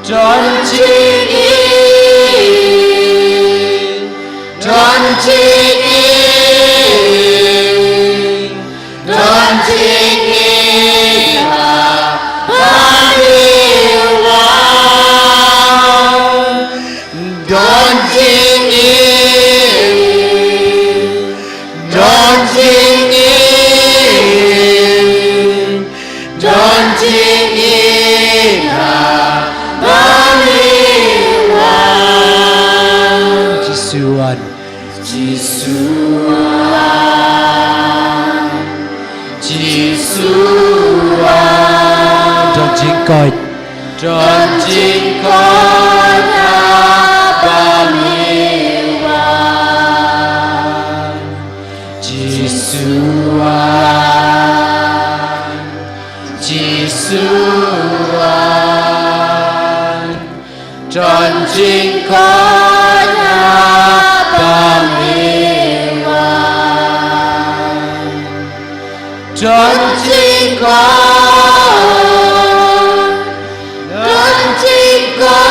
John Jingin John Jingin John Jingin Kabamewan John Jingin John Jingin John Jingin Kabamewan Jisuan Jisuan Jisuan John Jingkoi John Jingkoi Kabamewan Jisuan Jisuan John Jingkoi Kabamewan John Jingkoi John Jingkoi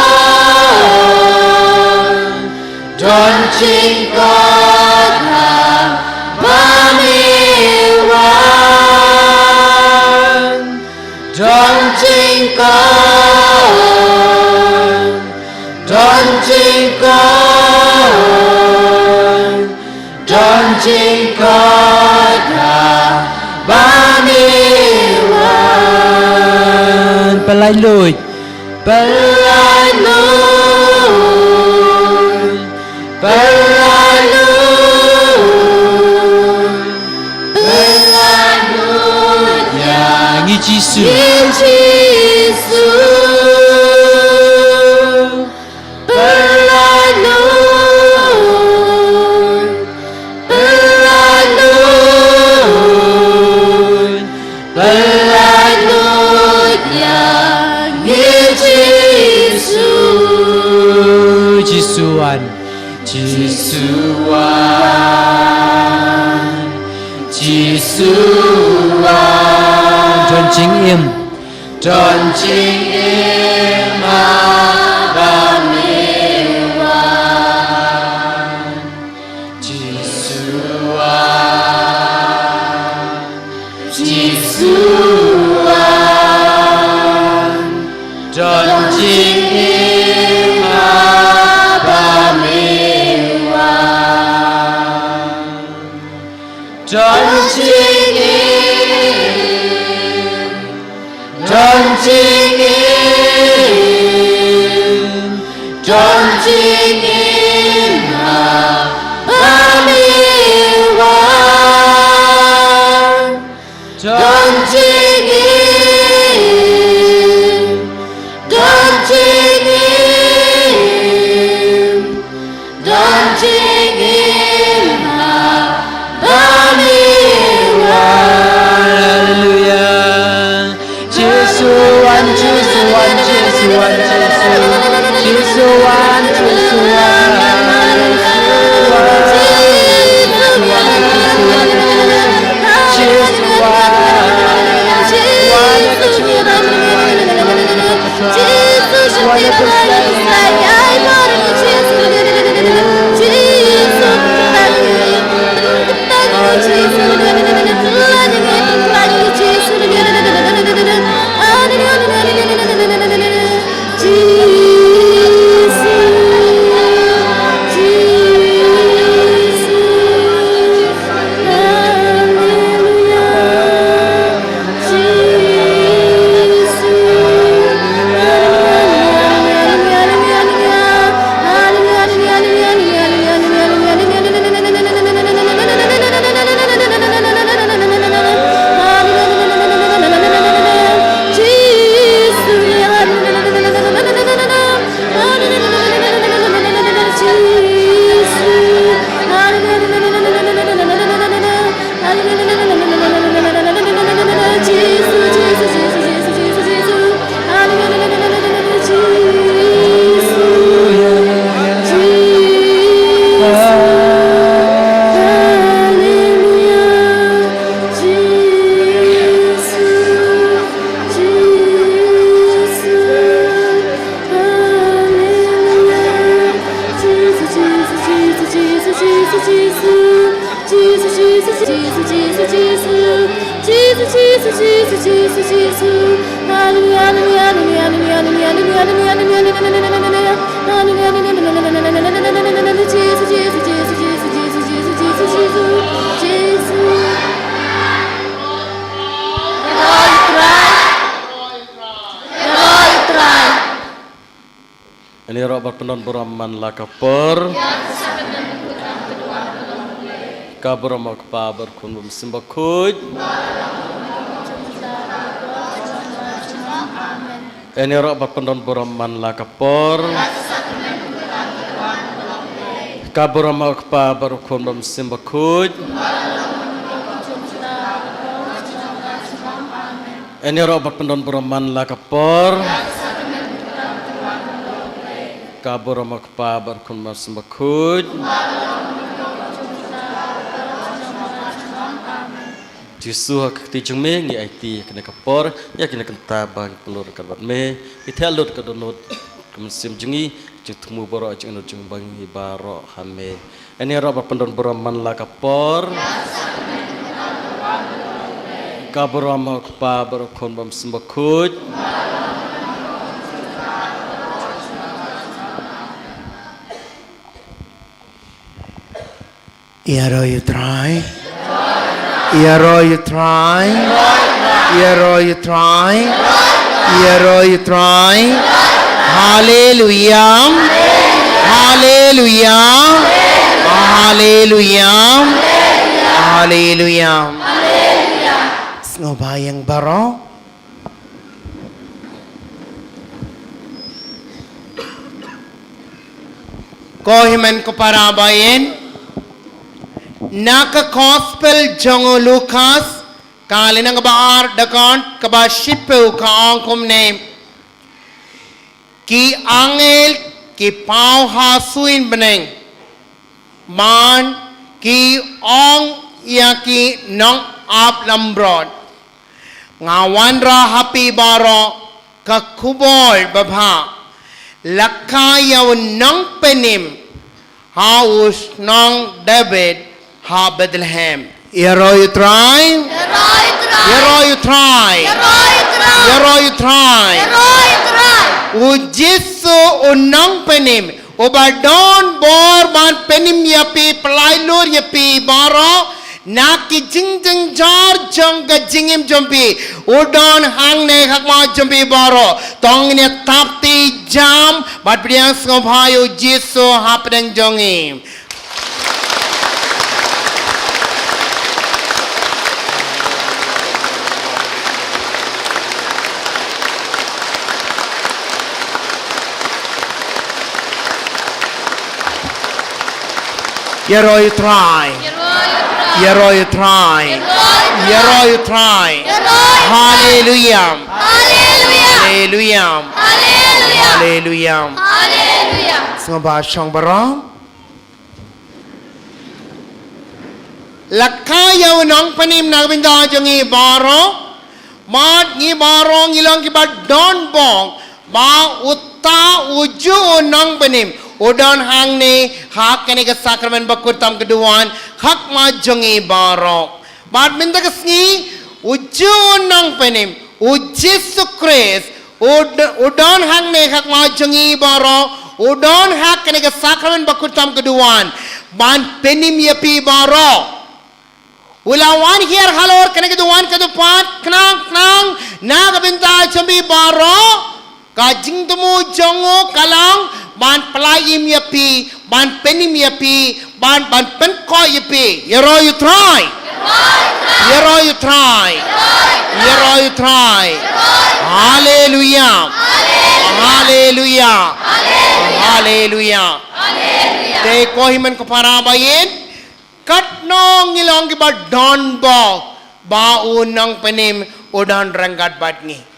chính có thà ba mươi vạn trong chính có trong chính có thà ba mươi vạn Palay lùi Palay lùi Palay lùi Palay lùi Ya nghi chi su Giêsu Palay lùi Palay lùi Palay lùi Ya Giêsu Jisuan Tròn chính im tròn chính im ba mươi vạn tròn chính im ba mươi vạn tròn chính im tròn chính im tròn chính im ba mươi vạn tròn chính im tròn chính im tròn chính im ba mươi vạn Hallelujah Jisuan Jisuan Jisuan Jisuan Jisuan Ini Robert penon buraman la kapor. Kabur mak pabar kun simba kuj. Ini Robert penon buraman la kapor. Kabur mak pabar kun simba kuj. Ini Robert penon buraman la kapor. Kabur mak pabar kun simba kuj. Jisu hak ti jung me ngi IT kena kapor ya kena kenta bang pelur kan me ithel lut ka donot kum sim jungi Citmu boro cing jung bangi baro hame. Ini roba pendon boro man la kapor. Kaboro ma pa boro kon bam sembakut. Yaro you try. Yaro you try. Yaro you try. Yaro you try. Hallelujah. Hallelujah. Hallelujah. Hallelujah. Ngobayang baro. Kohiman ko parabayin. Naka gospel jongo Lucas kalina nga baar dakant kaba shipu ka angkom name ki angel ki pau hasuin beneng man ki ong yaki nong ap lambrod ngawanra happy baro ka kubol babha lakaya nong penim haus nong David ha Bethlehem. Yaro you try. Yaro you try. Yaro you try. U Jesu unang penim. Ubadon bor ban penim yapi pelailur yapi baro naki jing jing jar jong ga jingim jompi. Udon hang ne hakma jompi baro. Tong ne tapti jam bat priang ngobhayo Jesu hapdeng jongim. Yaro you try. Yaro you try. Yaro you try. Hallelujah. Hallelujah. Hallelujah. Semua syang barang. Lakaya unang panim nagbinda jangi baro. Mat ngi baro ngilang kibat don bong. Ba utta uju unang panim. Udan hang ni hak kani ke sakramen bakutam keduan hak majongi barok. Bad minta kesni ujun nang penim Jesu Christ udan hang ni hak majongi barok. Udan hak kani ke sakramen bakutam keduan ban penim yapi barok. Ulawan hier halor kani keduan kedupat kenang naga binta jambi barok. Kajing temu jongo kalang ban pelayim yapi ban penim yapi ban penko yapi. Yaro you try. Yaro you try. Yaro you try. Hallelujah. Hallelujah. Hallelujah. Te kohiman ko parabayin kat nong ngilong giba don bo ba unang penim udan ranggat batngi.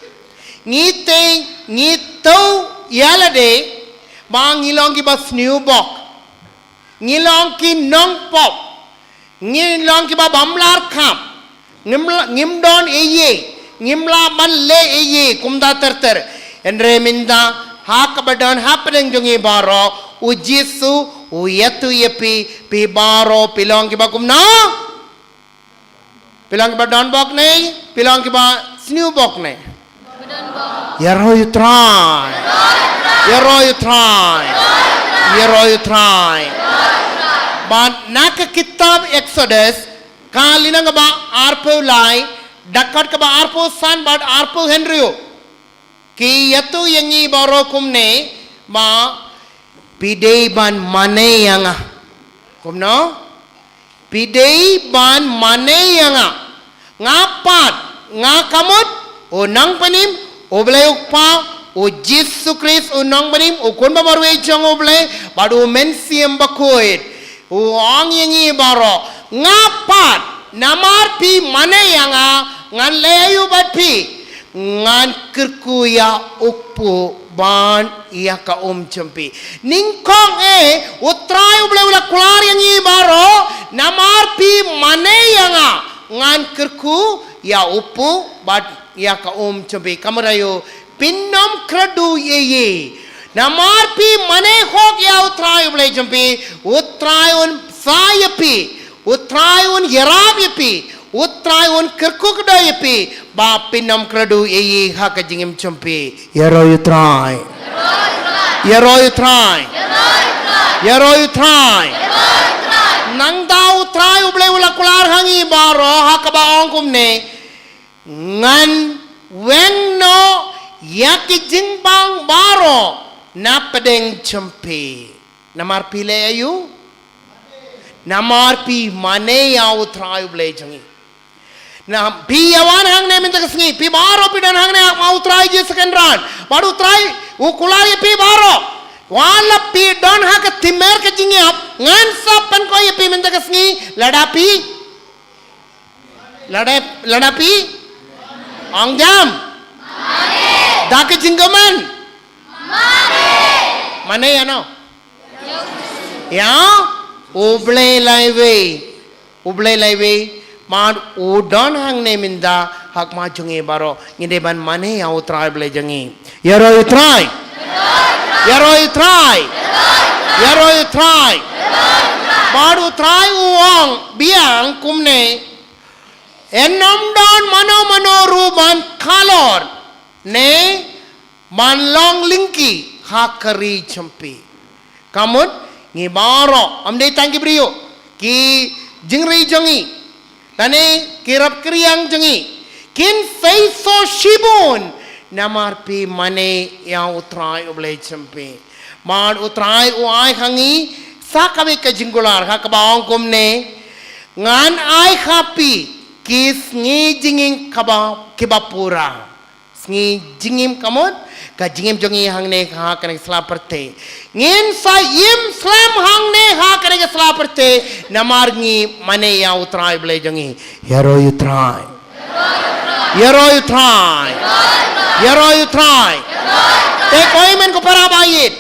Ngitau yalade bang ngilong ki bas new bok ngilong ki nong pop ngilong ki ba bamlar kham ngimdon eye ngimla ban le eye kumda ter endre minda hak badan hapeng jongi baro u Jesu u yetu yepi pi baro pilong ki ba kumna pilong ki ba don bok nei pilong ki ba new bok nei. Yaro you try. Yaro you try. Yaro you try. But naka kitab Exodus kalina nga ba arpo lai dakat ka ba arpo san but arpo Henryo ki yatu yangi baro kumne ma pidei ban mane yanga kumno pidei ban mane yanga ngapat ngakamot o nang panim o blayuk pa o Jesu Christ o nang panim o kun ba marwe jang o blay badu mensiem bakoit o ang yangi baro ngapat namar pi mane yanga ngan leyu bat pi ngan kerkuya upu ban iya ka champi ningkong utray ublay ula kular yangi baro namar pi mane yanga ngan kerku ya upu bat ya ka champi kamarayo pinnam kradu ye Namar pi mane hok ya utrai ublay jumpi. Utrai un saya pi. Utrai un yerab pi. Utrai un kerkuk da pi. Ba pinam kradu ye hak jingim jumpi. Yero utrai. Yero utrai. Yero utrai. Nang da utrai ublay ula kular hangi baro hak ba ongkum ne. Ngan weng no yaki jingbang baro na pedeng jumpi. Namar pi le ayu. Namar pi mane ya utrai ublay jangi. Na pi yawan hang ne minta kesengi pi baro pi dan hang ne mau utrai je sekenran baru utrai ukulari pi baro wala pi don hak timer ke jingiap ngan sapan ko ye pi minta kesengi ladapi angjam dak jinggaman mane ya no ya ublay laiwe man udon hang ne minda hak ma jungi baro ngide ban mane ya utrai ble jangi yero utrai baru utrai uang biang kumne enom don mano ruban kalor ne man long linki hakari champi kamut ngi baro amde tangki brio ki jingri jangi tane kirap kriang jangi kin feiso shibun namar pi mane ya utrai ublay champi man utrai uai hangi sakabe ka jingular ha kabaong kumne ngan ai khapi kis ngi jinging kibapura ngi jingim kamot ka jingim jongi hangne ha kane slaperte ngin sa yim slam hangne ha kane slaperte namar ngi mane ya utrai ble jongi yero utrai te koi men ko para bayit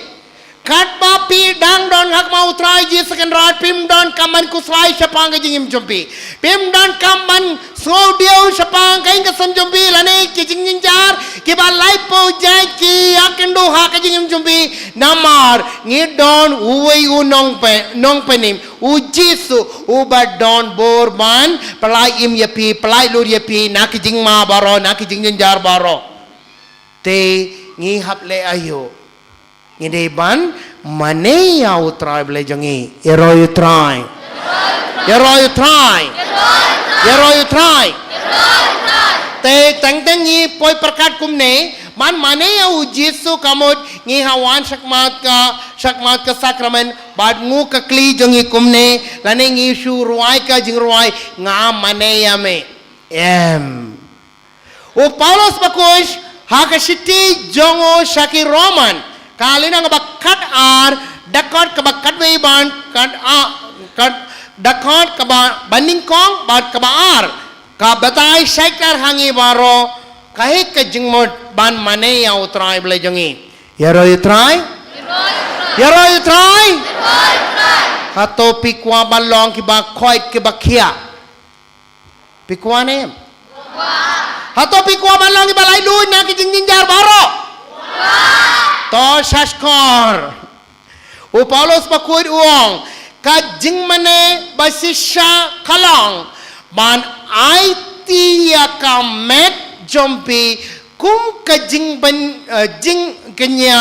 kat ba pi dang don hak mau utrai ji second rat pim don kaman ku slai chapang jingim jumpi pim don kaman so dio chapang kain ka sam jumpi lane ki jingin jar ki ba lai po jai ki akendo hak jingim jumpi namar ngi don uwei u nong penim u jisu u ba don borban pelai im yapi pelai lur yapi nak jing ma baro nak jingin jar baro te ngi hap le ayo ngide ban mane ya utrai ble jangi yero utrai te tang ngi poi perkat kumne man mane ya ujisu kamut ngi hawan sakmat ka sakramen bad ngu ka kli jangi kumne lane ngi shu ruai ka jing ruai nga mane ya me o Paulos bakush haka shiti jongo shaki roman kalina ngabakat ar dakot kabakat weiban kad dakot kaba banding kong bat kaba ar ka batai shaikar hangi baro kahe ka jingmod ban mane ya utrai ble jangi yero utrai hato pikwa balong ki ba khoit ki ba khia pikwa ne hato pikwa balong ki balai lu na ki jing jar baro to shashkor u Paulos pakuit uong ka jing mane basisha kalong ban aiti ya ka met jompi kum ka jing kenya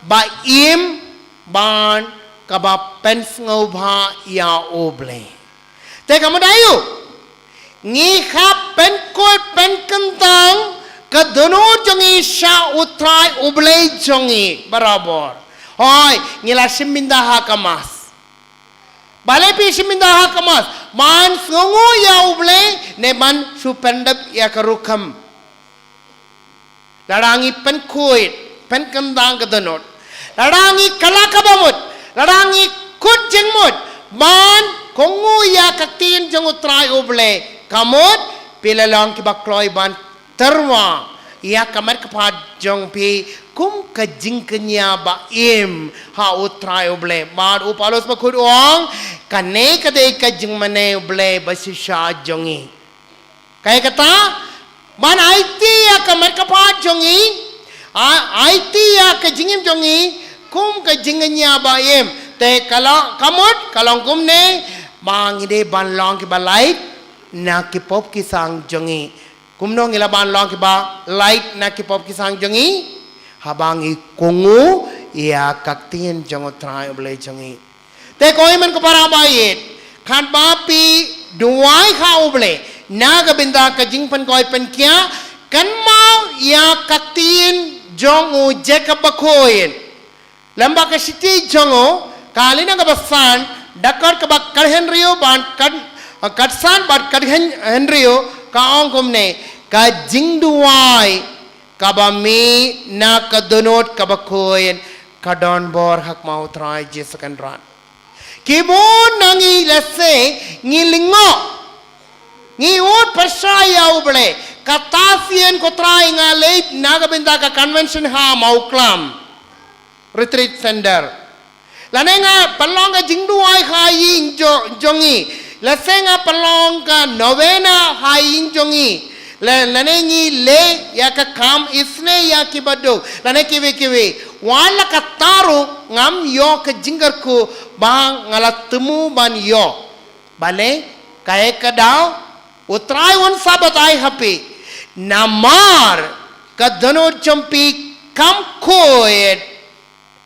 ba im ban ka ba pens ngobha ya oble te kamudayu ngi khap pen kot pen kentang kadonor jongi sha utrai ublay jongi barabor hoy ngila siminda hakamas balepi siminda hakamas man sungu ya ublay ne man supendap ya karukam larangi pen kuit pen kandang kadonor larangi kalakabamut larangi kut jengmut man kongu ya kaktin jong utrai ublay kamut pilalang kibakloy ban terwa ia kamar kepada jong pi kum kajing kenya ba im ha utrai uble mar u Paulos bakud uang kane kade kajing mane uble basisha jongi kaya kata man IT ya kamar kepada jongi IT ya kajingim jongi kum ka jinganya baim te kalau kamut kalau kum ne bang ide ban long ki balait na ki pop ki sang jongi kum no ngila ban long ki ba light na ki pop ki sang jongi habang i kungu ya kaktien jongo trai oble jongi te koi man ko para bait khan bapi duai kha oble na ga binda ka jingpan koi pen kya kan mau ya kaktien jongu jacob bakoin lamba ka siti jongo kalina ka basan dakar ka bak henrio ban katsan bat henrio ka ong kumne ka jingduai ka ba mi na ka donot ka bakoin ka don bor hak mau trai jesakan ran kibon nangi lase ngilingo ngi ut pasaya uble katasien ko try nga late nagabinda ka convention ha mauklam retreat center lanenga palong ka jingduai haing jongi lasenga palong ka novena haing jongi lanengi le ya ka kam isne ya kibado lane kiwi wala ka taru ngam yo ka jingar ko bang ngalat temu ban yo bale kae ka daw utrai wan sabat ai happy namar kadano champi kam koet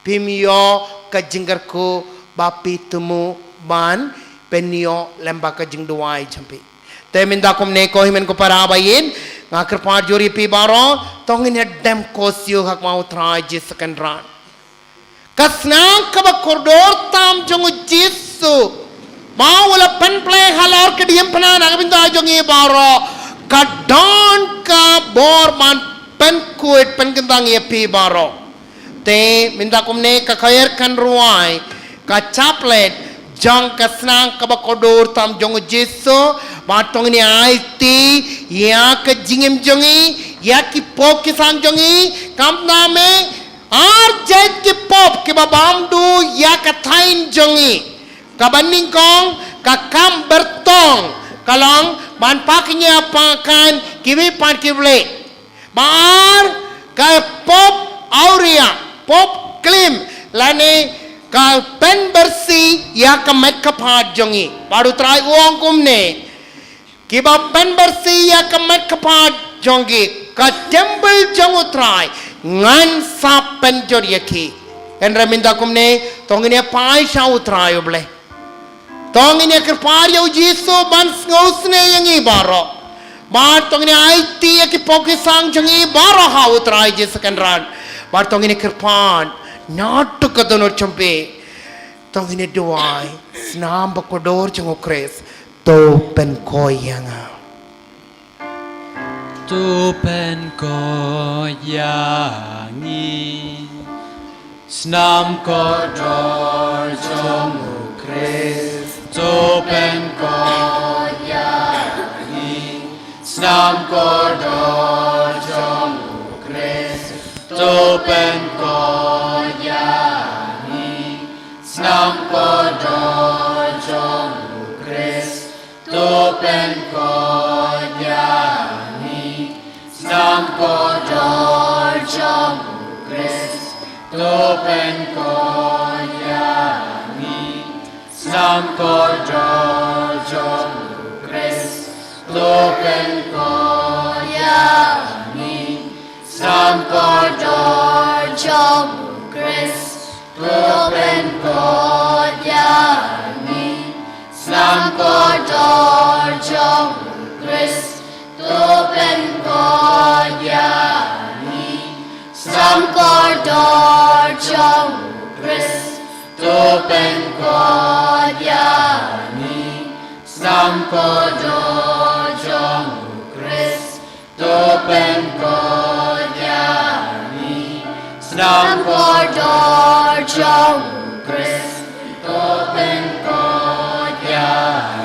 pimio ka jingar ko bapi temu ban penio lemba ka jingduai champi te minda kum ne ko himen ko para bayin ngakar pa jori pi baro tongin dem ko sio hak mau trai ji second ran kasnang ka ba koridor tam jongu jisu mau wala pen play halor ke diem pena na binda jongi baro kadon ka bor man pen kuit pen gendang ye pi baro te minda kum ne ka khair kan ruai ka chaplet jang kasnang ka ba koridor tam jongu jisu batong ni aiti ya ke jingim jongi ya ki pop ki sang jongi kam name ar jet ki pop ki babam du ya ka thain jongi ka baning kong ka kam bertong kalong ban paknya pakan kiwi pan kible bar ka pop auria pop klim lane ka pen bersih ya ka met ka phat jongi baru try uang kumne kiba pen bersih ya kemet kepat jongi ka temple jongu try ngan sa pen joriaki en raminda kumne tongine pai shau try oble tongine kerpar yo jiso ban ngosne yangi baro ba tongine aiti ki poki sang jongi baro hau try jisakan ran ba tongine kerpan not to kadono champe tongine doai snam bakodor jongu kres tu pen koyanga tu pen koyangi snam kodor jongu kres tu pen koyangi snam kodor jongu kres tu pen koyangi snam kodor jongu kres Topen kodyani Snam kodor jongu kres Topen kodyani Snam kodor jongu kres Topen kodyani Snam kodor jongu kres Topen kodyani Snam kodor jongu kres Topen kodyani Snam kodor jongu kres Topen kodyani Snam kodor jongu kres Topen kodyani Snam kodor jongu kres Topen kodyani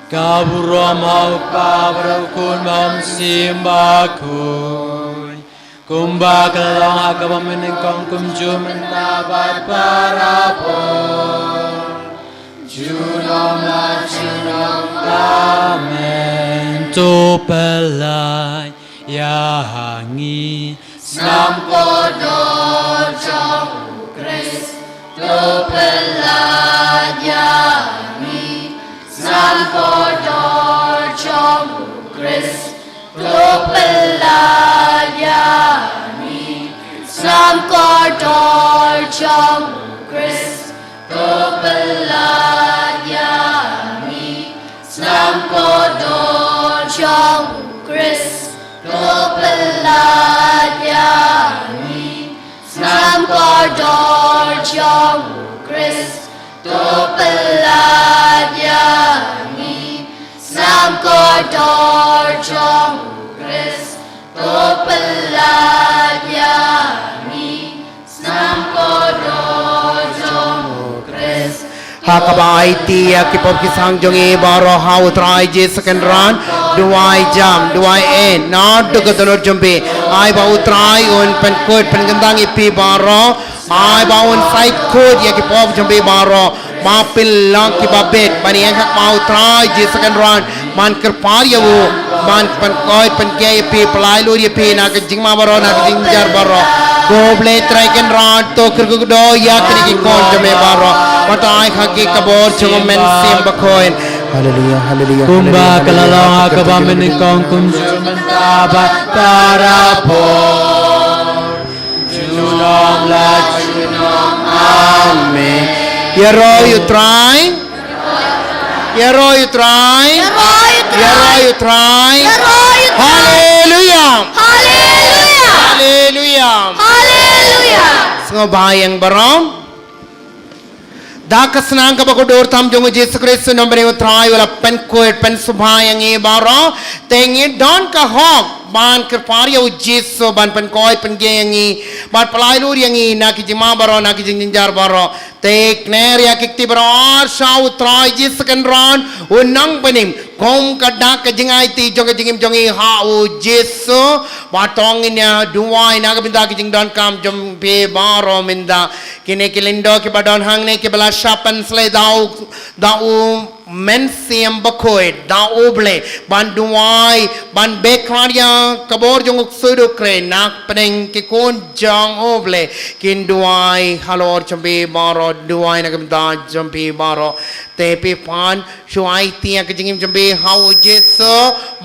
Kaburo mau pabro kun mam simbakun Kumba kalong agama menengkong kumju mentabat parapon Junom la junom amen Tu pelai yahangi Snam kodor jongu Pelayani Sampodor Chong Chris Pelayani Sampodor Chong Chris Pelayani Sampodor Chong Chris Pelayani Sampodor Chong Chris Pelayani Sampodor Chong Chris Pelayani Sampodor Chong Chris Hakabai tia kipop kisang jongi baro hau trai je second run duai jam duai not to get the jumpe I bau trai on pen code pen gendang ipi baro I bau on side code ya kipop jumpe baro mapil lang kibabet bani yang mau trai je second run man kerpar ya wo man pen code pen kaya ipi pelai lu ya ipi nak jing ma baro nak jing jar baro goble trai ken run to kergudo ya kini kon jumpe baro Matai kaki kabor cuma mensim bakoin. Haleluya, haleluya. Kumba kalalong akabamin kong kumsuman tabat tarapon. Junong la junong Amen. Yaro you try. Yaro you try. Yaro you try. Haleluya. Haleluya Haleluya. Haleluya Semua bayang barom. Dakas nang kabakudor tam jongo Yesus Kristus nombre utrai wala pen koet pen subhayang e baro tengi don ka hok ban kerpari u Yesus ban pen koet pen gengi ban pelai lur yangi na ki jima baro na ki jinjar baro tek ner ya kikti baro sha utrai Yesus kan ron unang penim kom kadak ka jingai ti jongo jingim jongi ha u Yesus batong inya duai na ka binda ki jing don kam jom be baro minda kine kilindo ki badon hang ne ki bala shapan sle dau mensiam bakoid dau ble ban duai ban bekraria kabor jong sudu kre nak peneng ki kon jang oble kin duai halor chambe baro duai na kamda chambe baro te pe pan shuai tia ki jingim chambe hau jeso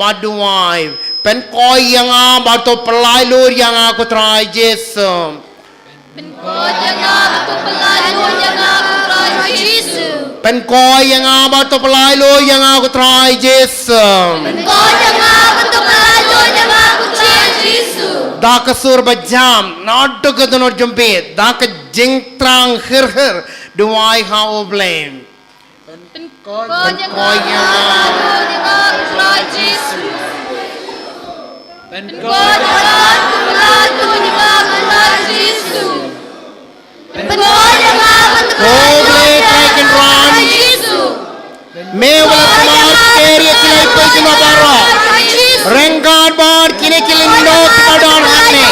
baduai pen koi yang a bato pelai lur yang aku try jeso Pen koi yang apa tu pelai lo yang aku try Yesus. Dah kesur bajam, not to get no jumpe, dah ke jing trang her, duai how blame. Pen koi yang apa try Yesus. Pen koi मैं वाला समाज केरिया किले पे जुमा बारो रंगार बार किने किले नो किपाडोन हमने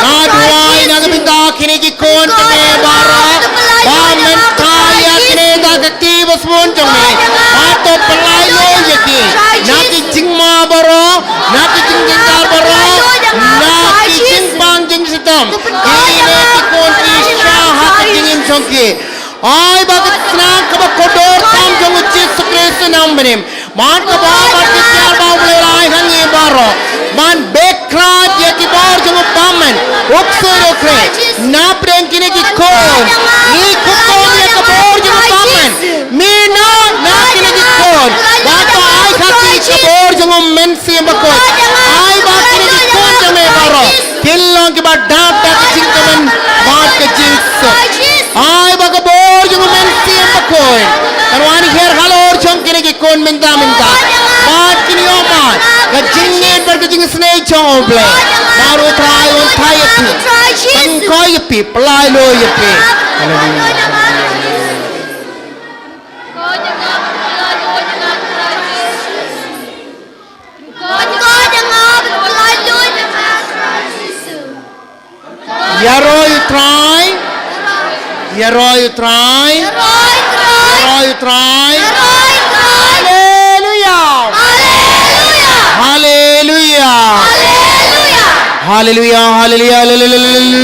ना दुआई ना कबिंदा किने की कौन तमे बारो बामन थाया किने दा कती बसमोन जमे बातो पलाई लो यकी ना की जिंगमा बारो ना की जिंगजार बारो ना की जिंगपांग जिंग सितम किने की कौन की शाह जिंगिम चौकी Ay bakit senang kabak kodor tam jong Yesus Kristus nambenim man kabak bakit tiar bau belai hangi baro man bekrat ya ki bar jong pamen oksor okre na preng kine ki kon ni kukom ya kabor jong pamen mi na kine ki kon bato ay khati kabor jong mensi bakot ay bakit kine ki kon jame baro kilong ki bad dap tak jingkaman bad ke Yesus ay baka bor jung mensi bakoi karwani her halor chong kine ki kon minta bat kini oman ga jingin bar ga jing snei chong oble baru try on thai tu tang koi pi pelai lo pi Yaro you try Yaro you try Yaro you try Hallelujah Hallelujah Hallelujah Hallelujah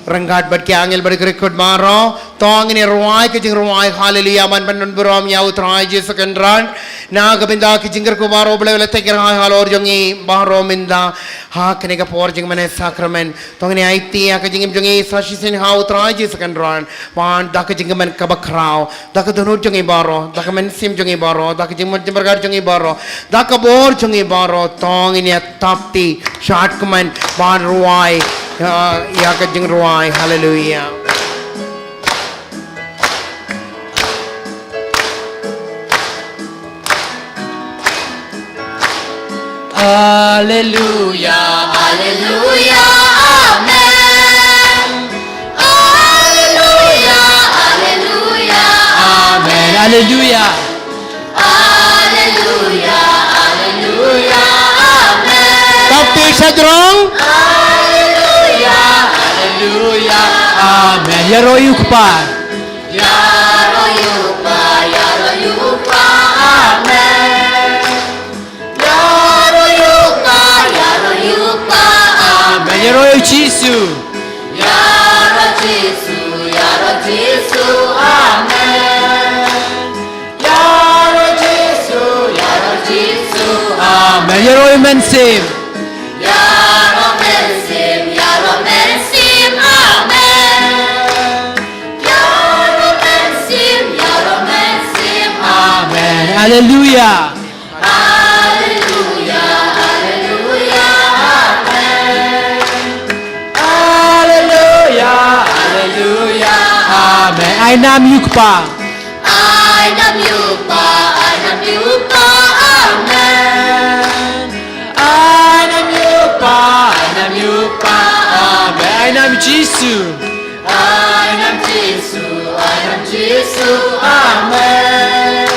Renggat bat angel berikut maro tong ini ruai kejing ruai haleluya man panon berom ya utrai Jesus kendran na gabinda kejing ker kumaro bele bele teker halor jongi bahro minda ha kene ka por jing mane sakramen tong ini aiti ya kejing jongi sasisin ha utrai Jesus kendran wan dak kejing man kabakrao dak donut jongi baro dak men sim jongi baro dak kejing man bergar jongi baro dak bor jongi baro tong ini tapti shot kuman ban ruai ya kejeng ruai haleluya Haleluya. Haleluya, amen. Haleluya, haleluya, Amen. Haleluya. haleluya, haleluya, amen. tapti sadrong Haleluya, Haleluya. Amen. Ya royukpa. ya royupa, amen. Ya royupa, Amen. Ya royu Jisu. ya rojisu, amen. Ya rojisu, Amen. Ya royu mensim. ya romensim, amen. Ya romensim, Amen. Haleluya. haleluya, haleluya, amen. Haleluya. Haleluya. Amen. I nam yukpa. I nam yupa, amen. I nam yukpa. Amen. I nam Jisu. I nam Jisu, amen.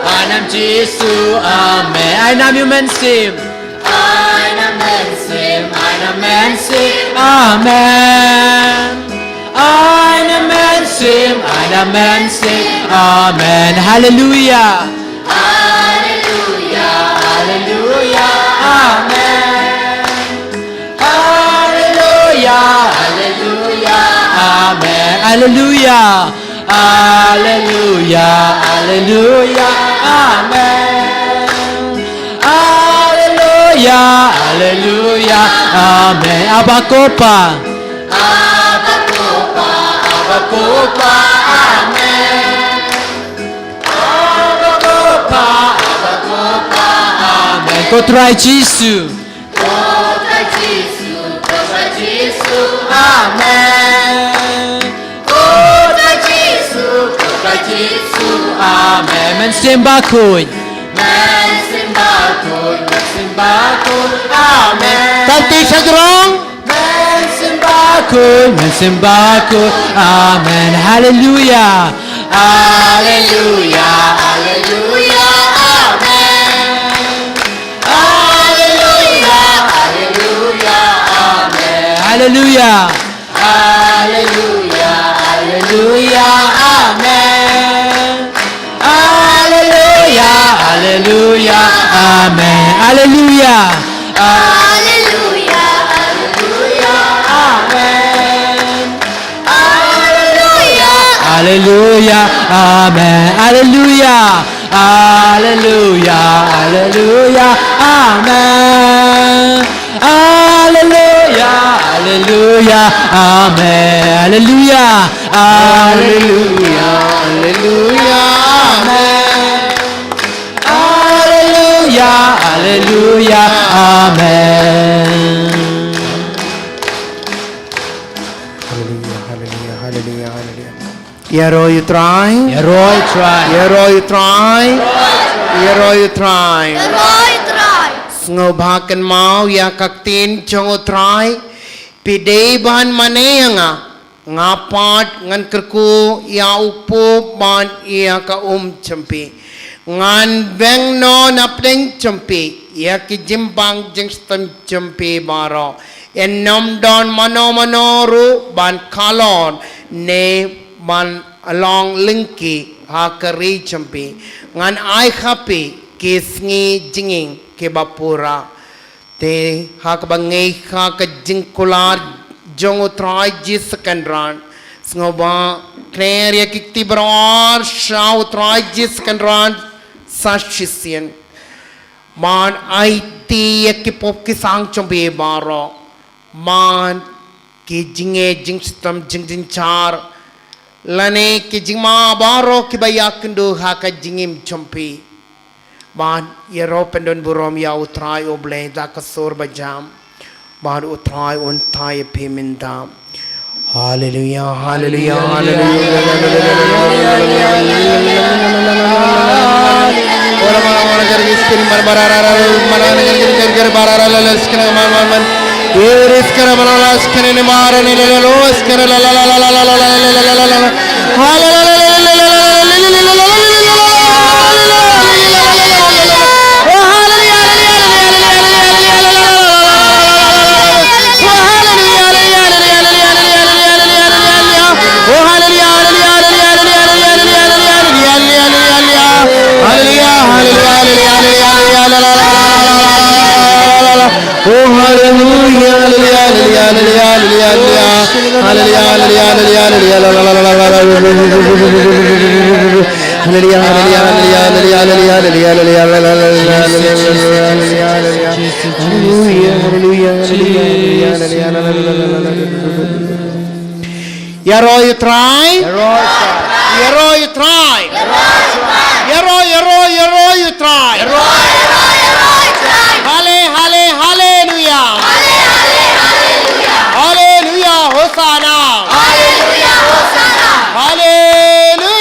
I nam Jisu. Amen. I nam you mensim. I nam mensim, Amen. I nam mensim. Amen. Hallelujah. haleluya, Hallelujah. Amen. Hallelujah. Amen. Hallelujah. Hallelujah. Hallelujah. Amen. Hallelujah. Hallelujah. Amen. Abakopa. Abakopa. Amen. Abakopa. Amen. Kotrai Jisu. kota Jisu, Amen. kota Jisu, Amen. Mensimbakun. mensimbakun, Amen. tapti sadrong Mensimbakun. Amen. Hallelujah. Hallelujah. haleluya, amen. Haleluya, Hallelujah. Hallelujah. Hallelujah. Amen. Hallelujah. Hallelujah. Amen. Hallelujah. Hallelujah. Hallelujah. Amen. Hallelujah. Hallelujah. Amen. Hallelujah. Hallelujah. Hallelujah. Amen. Hallelujah. Hallelujah. Amen. Hallelujah. Hallelujah. Hallelujah. Amen. Hallelujah. Hallelujah. Amen. Hallelujah, hallelujah, hallelujah, hallelujah. Yero you try. Roy try. Yero you try. Yero you try. Roy try. Ngobakan mau ya kaktin chong try. Pidei ban maneyanga. Ngapat ngan kerku ya upu ban ya ka champi. Ngan beng no napdeng champi. Ya ki jimbang jingstam champi baro. En nom don mano ru ban kalon ne ban along linki ha kari champi. Ngan ai khapi kisngi jinging ke bapura. Te ha ka bangai ha ka jingkular jong utrai jis sekandran. Sengoba kner ya kikti berar sha utrai jis sekandran sashisian. Man IT ya kipop kisang champi baro. Man ki jinge jingstam jingjinchar lane ki jingma baro ki bayakundu haka jingim chompi man yero pendon burom ya utrai oble da kasor bajam man utrai untai pemindam hallelujah hallelujah hallelujah ora mana gargis kin barbarara mana gargar barara skena man Iris kara balalas kene ne mara ne los kara la la la la la la la la la la la Oh hallelujah hallelujah hallelujah Yaro you try Yaro you try Yaro you try Hallelujah Hallelujah Hosanna Hallelujah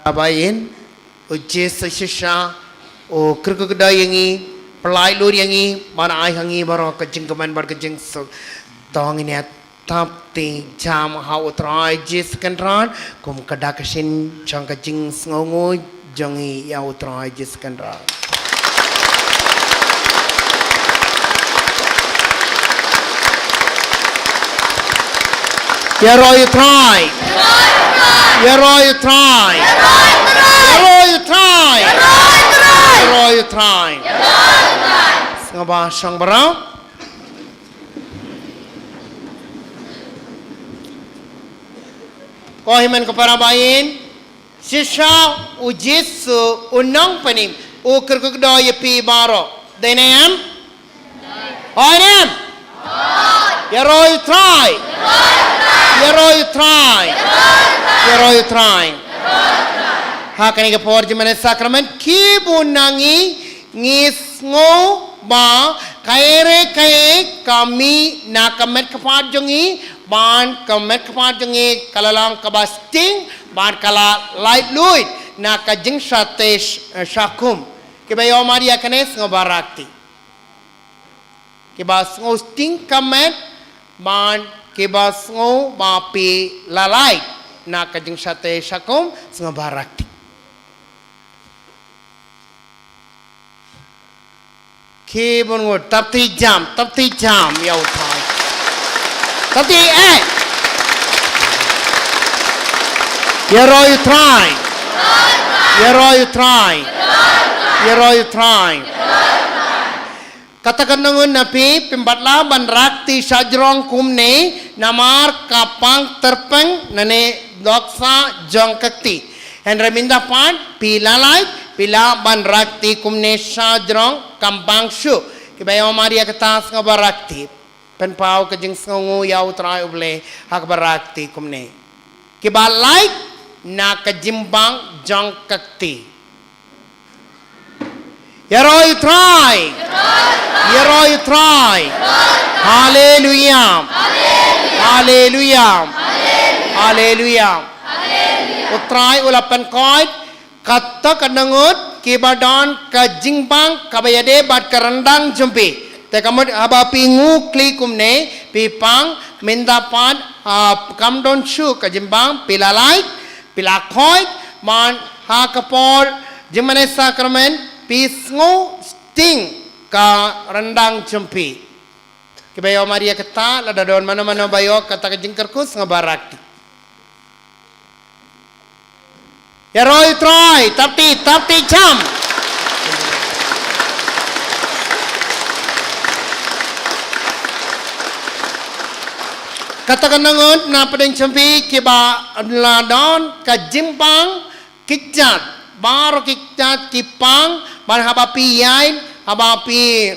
Abain, ujes sesha, o kerkeda yangi, pelai lur yangi, mana ai hangi baro kecing keman bar kecing so, tong ini tapti jam hau utrai jes kendran, kum kedakasin jang kecing ngongo jangi ya utrai jes kendran. Yero you try. Yero you try. Yero you try. Yero you try. Ngaba sang barang. Ko himan ko para bayin. Sisha ujisu unang panim. Ukir ko do yepi baro. Denayam. Oinem. Yero you try. Yero you try. Yero you try. Hakani ke por jemane sakramen kibu nangi ngisngo ba kaere kae kami nakamet kepat jongi ban kemet kepan jengi kalalang kabasting ban kala light luit na kajing satesh syakum kibayo Maria kanes ngobarakti kibas ngosting kemet ban kibas ngo mapi lalai na kajing satesh syakum ngobarakti kibun ngot tapti jam ya utai tapi you try. Katakan nangun napi pembatla ban rakti sajrong kumne namar kapang terpeng nane doksa jong kakti. Henry minda pan pila ban rakti kumne sajrong kampang syu. Kibaya Maria ketas ngabarakti. Penpau kejeng sengu yau trai uble hak barakti kumne. Kibalai na kejimbang jong kakti. You try. Hallelujah. Utrai ulapan koit kata kanangut kibadan kejimbang kabayade bat kerendang jumpi. Tekamut abapi ngukli kumne pipang mindapan kamdon shu kajimbang pilalai pilakhoit man hakapor jemane sakramen pisngu sting ka rendang jempi kibayo Maria kata ladadon mana-mana bayo kata kejingkerkus ngabarakti ya roy try tapi jam katakan nangun na padeng champi kiba ladon kajimpang kikjat baro kikjat kipang ban habapi yain habapi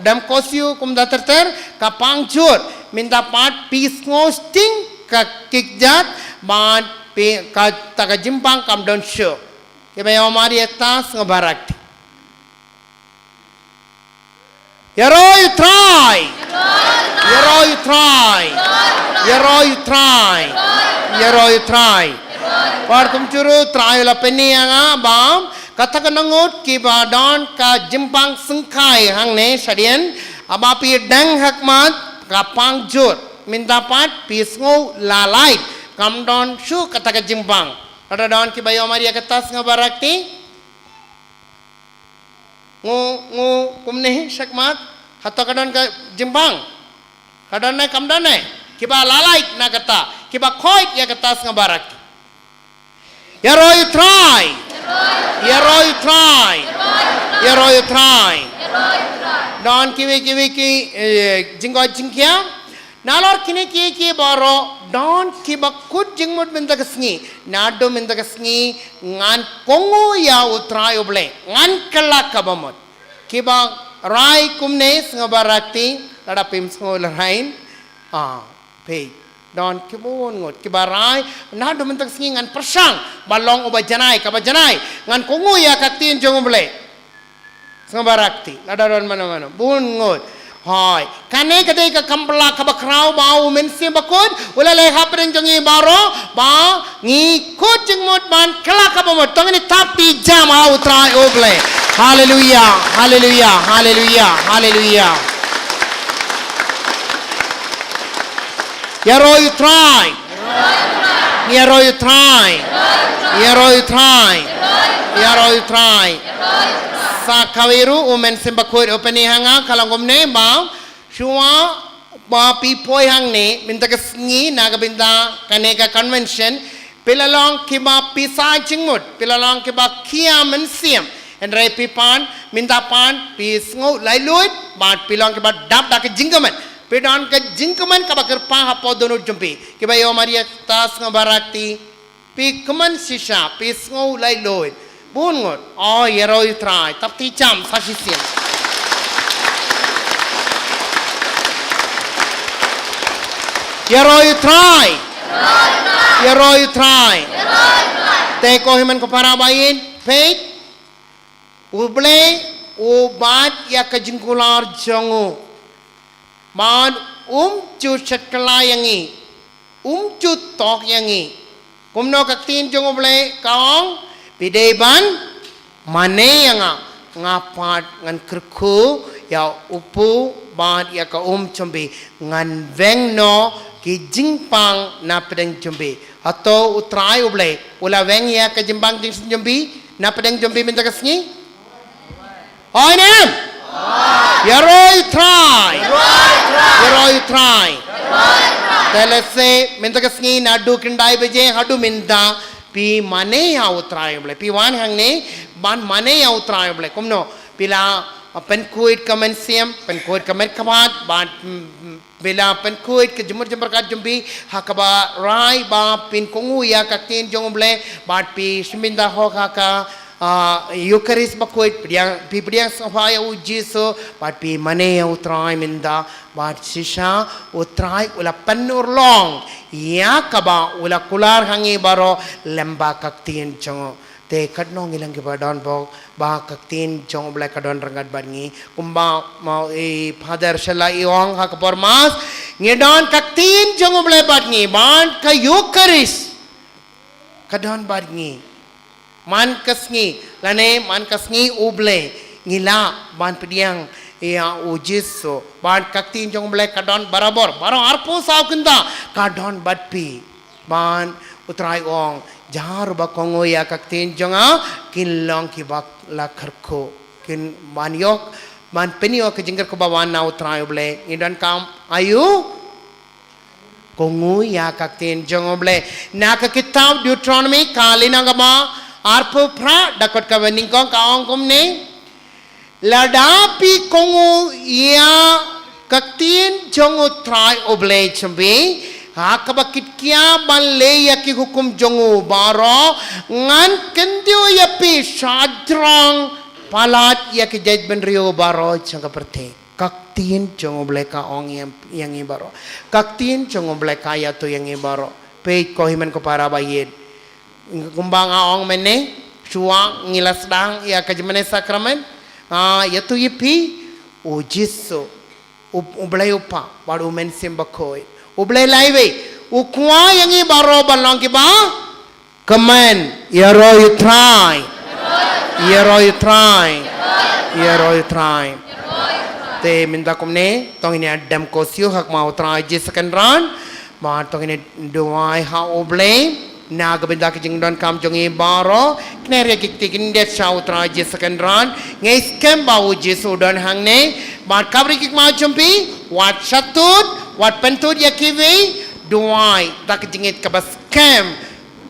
dam kosyu kum daterter kapang jur minta pat pisngo sting ka kikjat ban pi kata kajimpang kam don show kiba yo Maria tas ngabarakti ya roy try Par kumcuru try la penianga bam katakan nangut kibadan ka jimpang sengkai hang ne sadian abapi dang hakmat kapang jur minta pat pisngo lalai kamdon shu kataka jimpang ada don kibayo Maria ketas ngabarakti ngu kumne sakmat hatta kadon ka jimpang kadon na kamdon kiba lalai na kata kiba khoit ya ketas ngabarakti ya roy try don kiwi ki jinggo jingkia nalor kini ki baro don kiba kut jingmut minta kesngi nado minta kesngi ngan kongo ya utrai oble ngan kelak kabamot kiba rai kumne ngabarakti tada pim ngol rain pe don kibun ngot kibarai nado mentak singi ngan persang balong oba janai kaba janai ngan kongu ya kaktin jong oble ngabarakti nada don mana bun ngot hoy kane kadai ka kampla kaba krau bau mensi bakut ula le hapren jongi baro ba ngi kucing mot ban kala kaba mot tongni tapi jam au trai oble hallelujah ya roy try sakawiru umen sembakut openi hanga kalangomne ba shua ba pipoi hangne minta kesngi naga binta kaneka convention pilalong kiba pisai jingmut pilalong kiba kia mensiam Henry pipan minta pan pisngu lailuit bat pilang kiba dap dak jinggaman Pedan ke jingkaman kabakar pa hapo dono jumpi kibayo Maria tas ngabarakti pi keman sisa pisngu lailoy bungot yeroy try tapti jam fasisian yeroy try teko himan ko para bayin faith uble ubat ya kejingkular jongo man chu chat kalayangi cut tok yangi kumno kaktin jong oble kaong pideban mane yanga ngapat ngan kerku ya upu ban ya ka chombe ngan vengno ki jingpang na pedeng jombe atau utrai oble ula veng ya ka jimbang jing jombe na pedeng jombe minta kasngi oi nem yaroi try telese minta kasngi na du kindai beje hadu minta pi mane ya utrai oble pi wan hang ne ban mane ya utrai oble kumno pila pen kuit kamen kamat ban bila pen kuit ke jemur ka jumbi hakaba rai ba pin kongu ya ka tin jong oble bat pi siminda ho ka Eucharis bakuit pidiang sahaya ujiso bat pi mane ya utrai minda bat sisa utrai ula penur long ya kaba ula kular hangi baro lemba kaktin jong te kadno ngilang kibadon bok ba kaktin jong oble kadon rangat bangi kumba mau father shala iong hakapormas ngedon kaktin jong oble bangi ban ka Eucharis kadon bangi man kasngi lane man kasngi uble ngila ban pediang ya ujiso ban kaktin jong oble kadon barabor baro arpo saw kinda kadon batpi ban utrai ong jar ba kongo ya kaktin jonga kinlong ki bak la kharko kin maniok man penio ke jingger ko bawan na utrai oble idan kam ayu kongo ya kaktin jong oble na ka kitab Deuteronomy kalina gama arpo pra dakot ka wening kong kaong kumne ladapi kongo ya kaktin jong utrai oble chumbi hakabakit kia ban leya ki hukum jongu baro ngan kendio ya pi sadrang palat ya ki judgment rio baro changa perte kaktin jongu bleka ong yang baro kaktin jongu bleka ya to yang baro pe ko himan ko para bayid kumbang ong mene suang ngilas dang ya kajmane sakramen ya to yipi ujiso ublay upa baru men simbakoi ublay laiwe ukwa yangi baro balong ki ba kamen yaro you try te minta kumne tong ini adam kosio hak mau try je second run ma tong ini doai ha ublay na gabenda ki jingdon kam jongi baro kneria ki tikin det shau try je second run ngai scam ba uji sudan hangne ba kabri ki ma chumpi wat shatut wat pentut ya kiwi duai tak jingit ka bas scam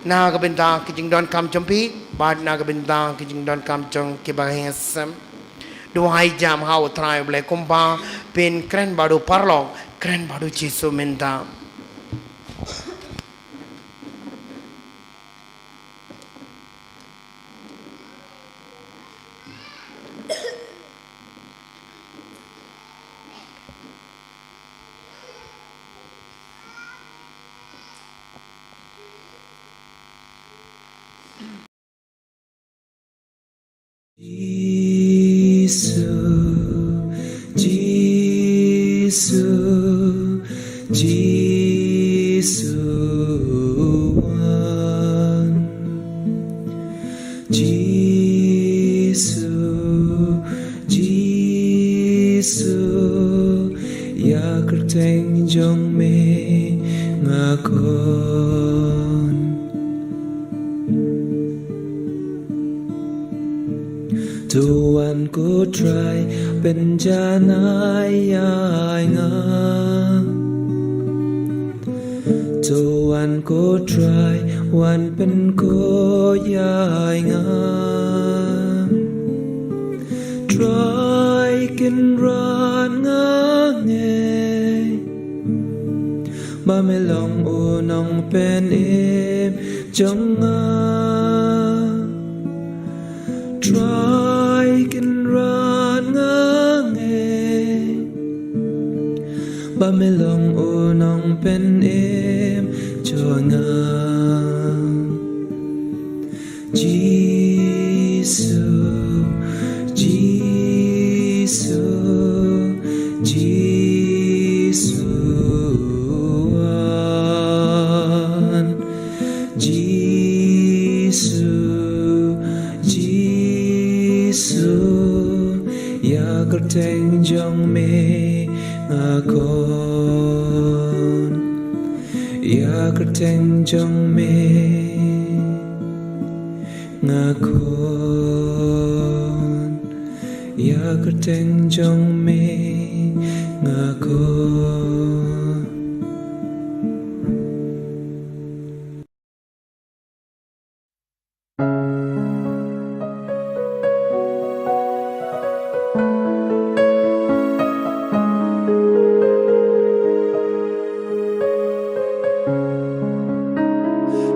na gabenda ki jingdon kam chumpi ba na gabenda ki jingdon kam jong ki ba hesam duai jam hau try ble kumba pin kren baru parlong kren baru jisu minta Tuan ku try bencana yang Tuan ku try wan pen ko yang Try can run ngange Ba me long unong pen im jong Try can run ngange Ba me long unong pen im jong Jesus Jesus kerteng jong me ngakon ya kerteng jong me ngakon ya kerteng jong me ngakon.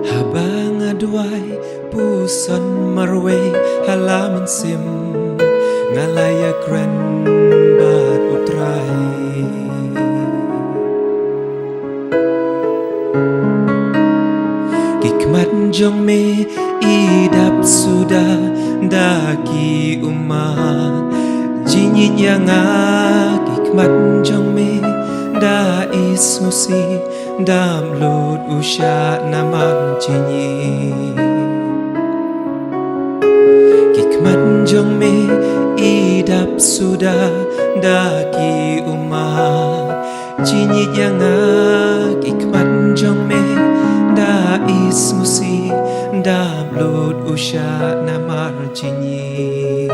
Habang aduay puson marway halaman sim ngalaya kren bat utray kikmat jong me idap sudah daki umat jinyit yang kikmat jong me da ismusi dam lut usya naman jinyi kikmat jong me idap sudah daki umat jinyit yang kikmat jong me da ismusi dam lut usya naman jinyi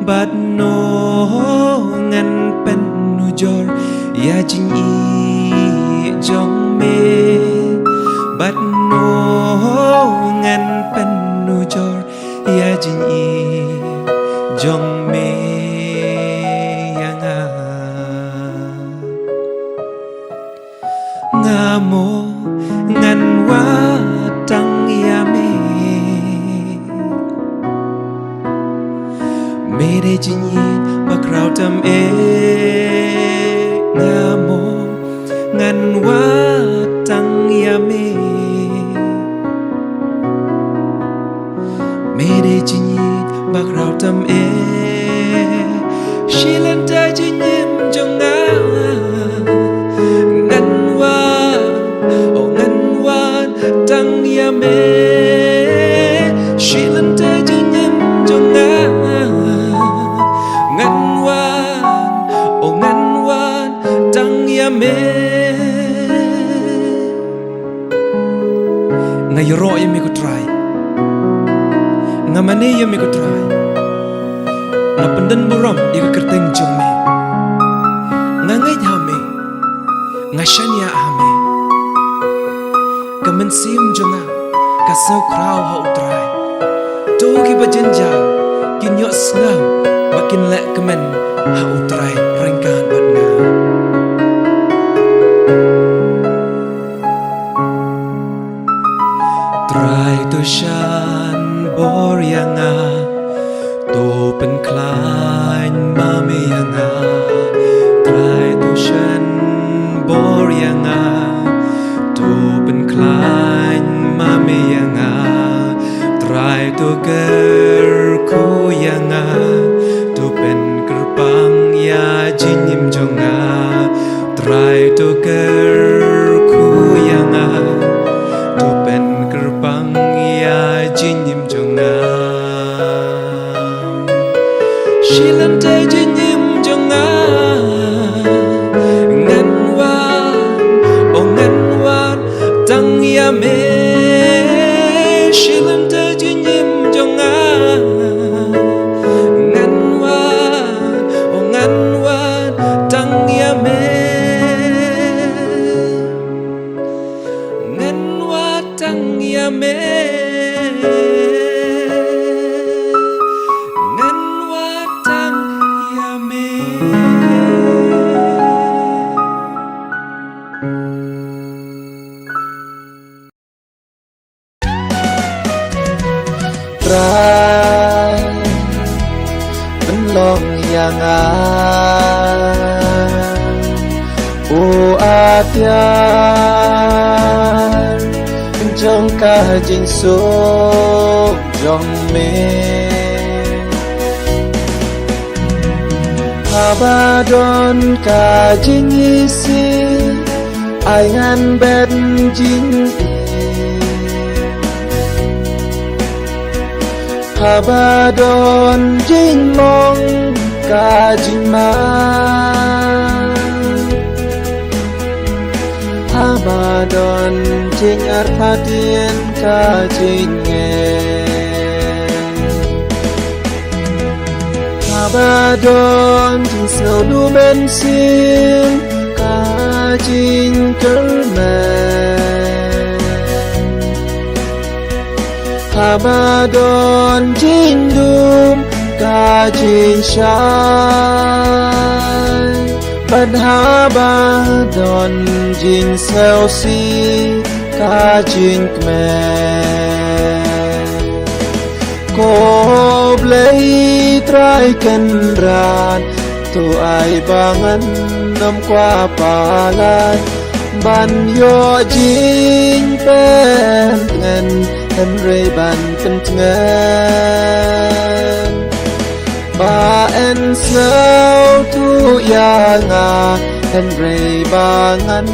bat no ngan pen nujor ya jing i jong me bat no ngan pen nujor ya jing i jong me yang ngamo ngan watang ya me Mede jinyi bakrau tam ngamo ngan watang ya me Mede jinyi bakrau tam shilan ta jinyim jong ngan watang ya me shilan ta jinyim jong me ngayro ya mi ko try ngamane ya mi ko try na pandan buram ya kerteng jong me ngangai hame ngashanya hame kamen sim jonga kasau krau ha utrai to ki bajenja kinyo snow makin lek kemen ha utrai ringkan bat nga Try to shan bor yanga to pen klein mame yanga Try to shan bor yanga to pen klein mame yanga Try to ger ku yanga to pen kerpang ya jinyim jonga Try to ger ku yanga to pen kerpang ya jinyim jonga shilan tay jinyim jonga ngan wan tang ya me shilan tay jinyim jonga ngan wan tang ya me tang ya me ngan watang ya me try penlong yang atian trong ca jing số dòng mê Habadon ka jing isi ai ngan ben jing Habadon jing long ka jing ma Habadon jing arpatien ka jing nge Habadon jing sâu du bên xiên ka jing kermen Habadon jing dum ka jing shai Ban habadon jing seo si ka jing kmen Ko blei trai kan ran tu ai bangan nom qua palan ban yo jing pen ngen hen rei ban pen ngen ba en snow tu ya nga hen rei bangan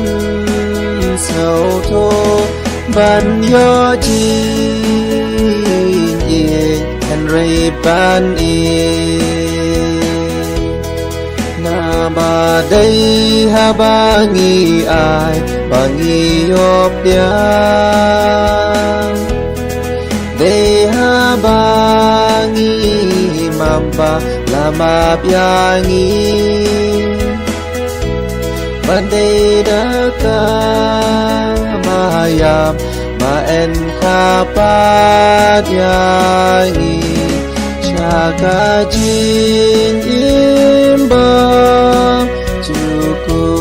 snow to ban yo jing yin hen rei ban na ba dai ha bangi ai bangi yop yang dai ha bangi mamba lama biangi bandai daka mayam ma en kapat yangi Chaka jin imbang cukup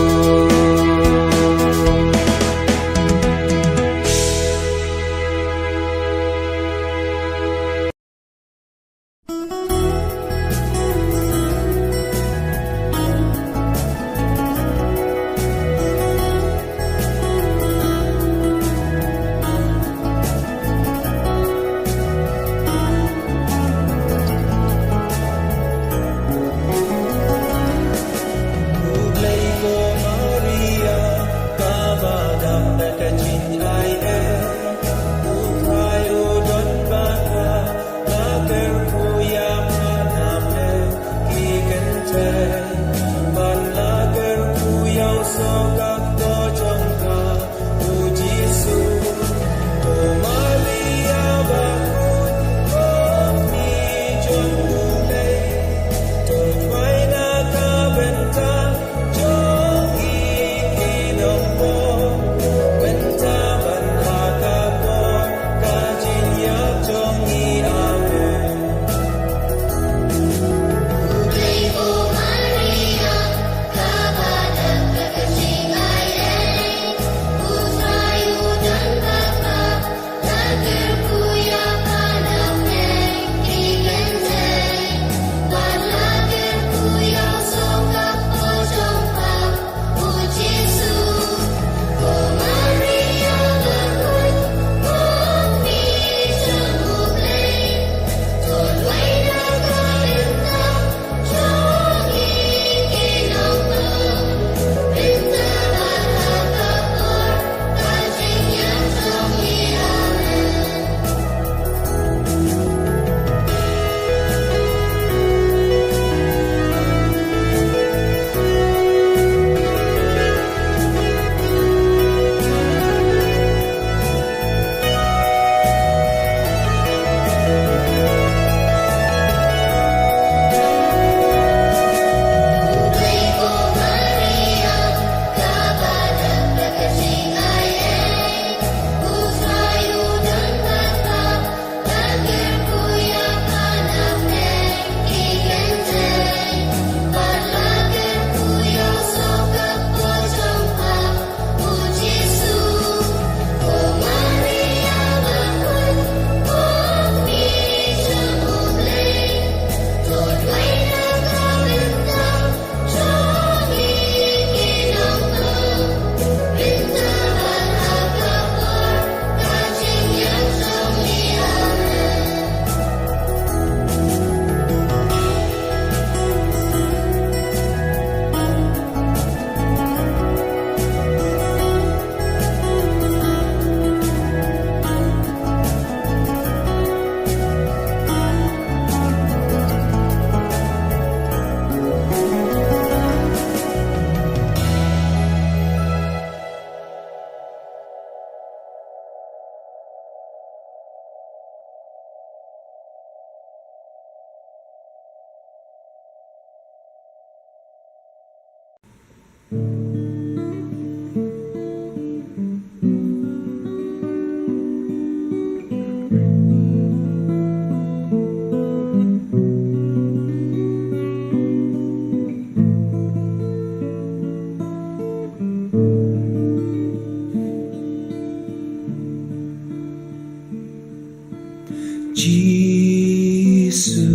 Jisu,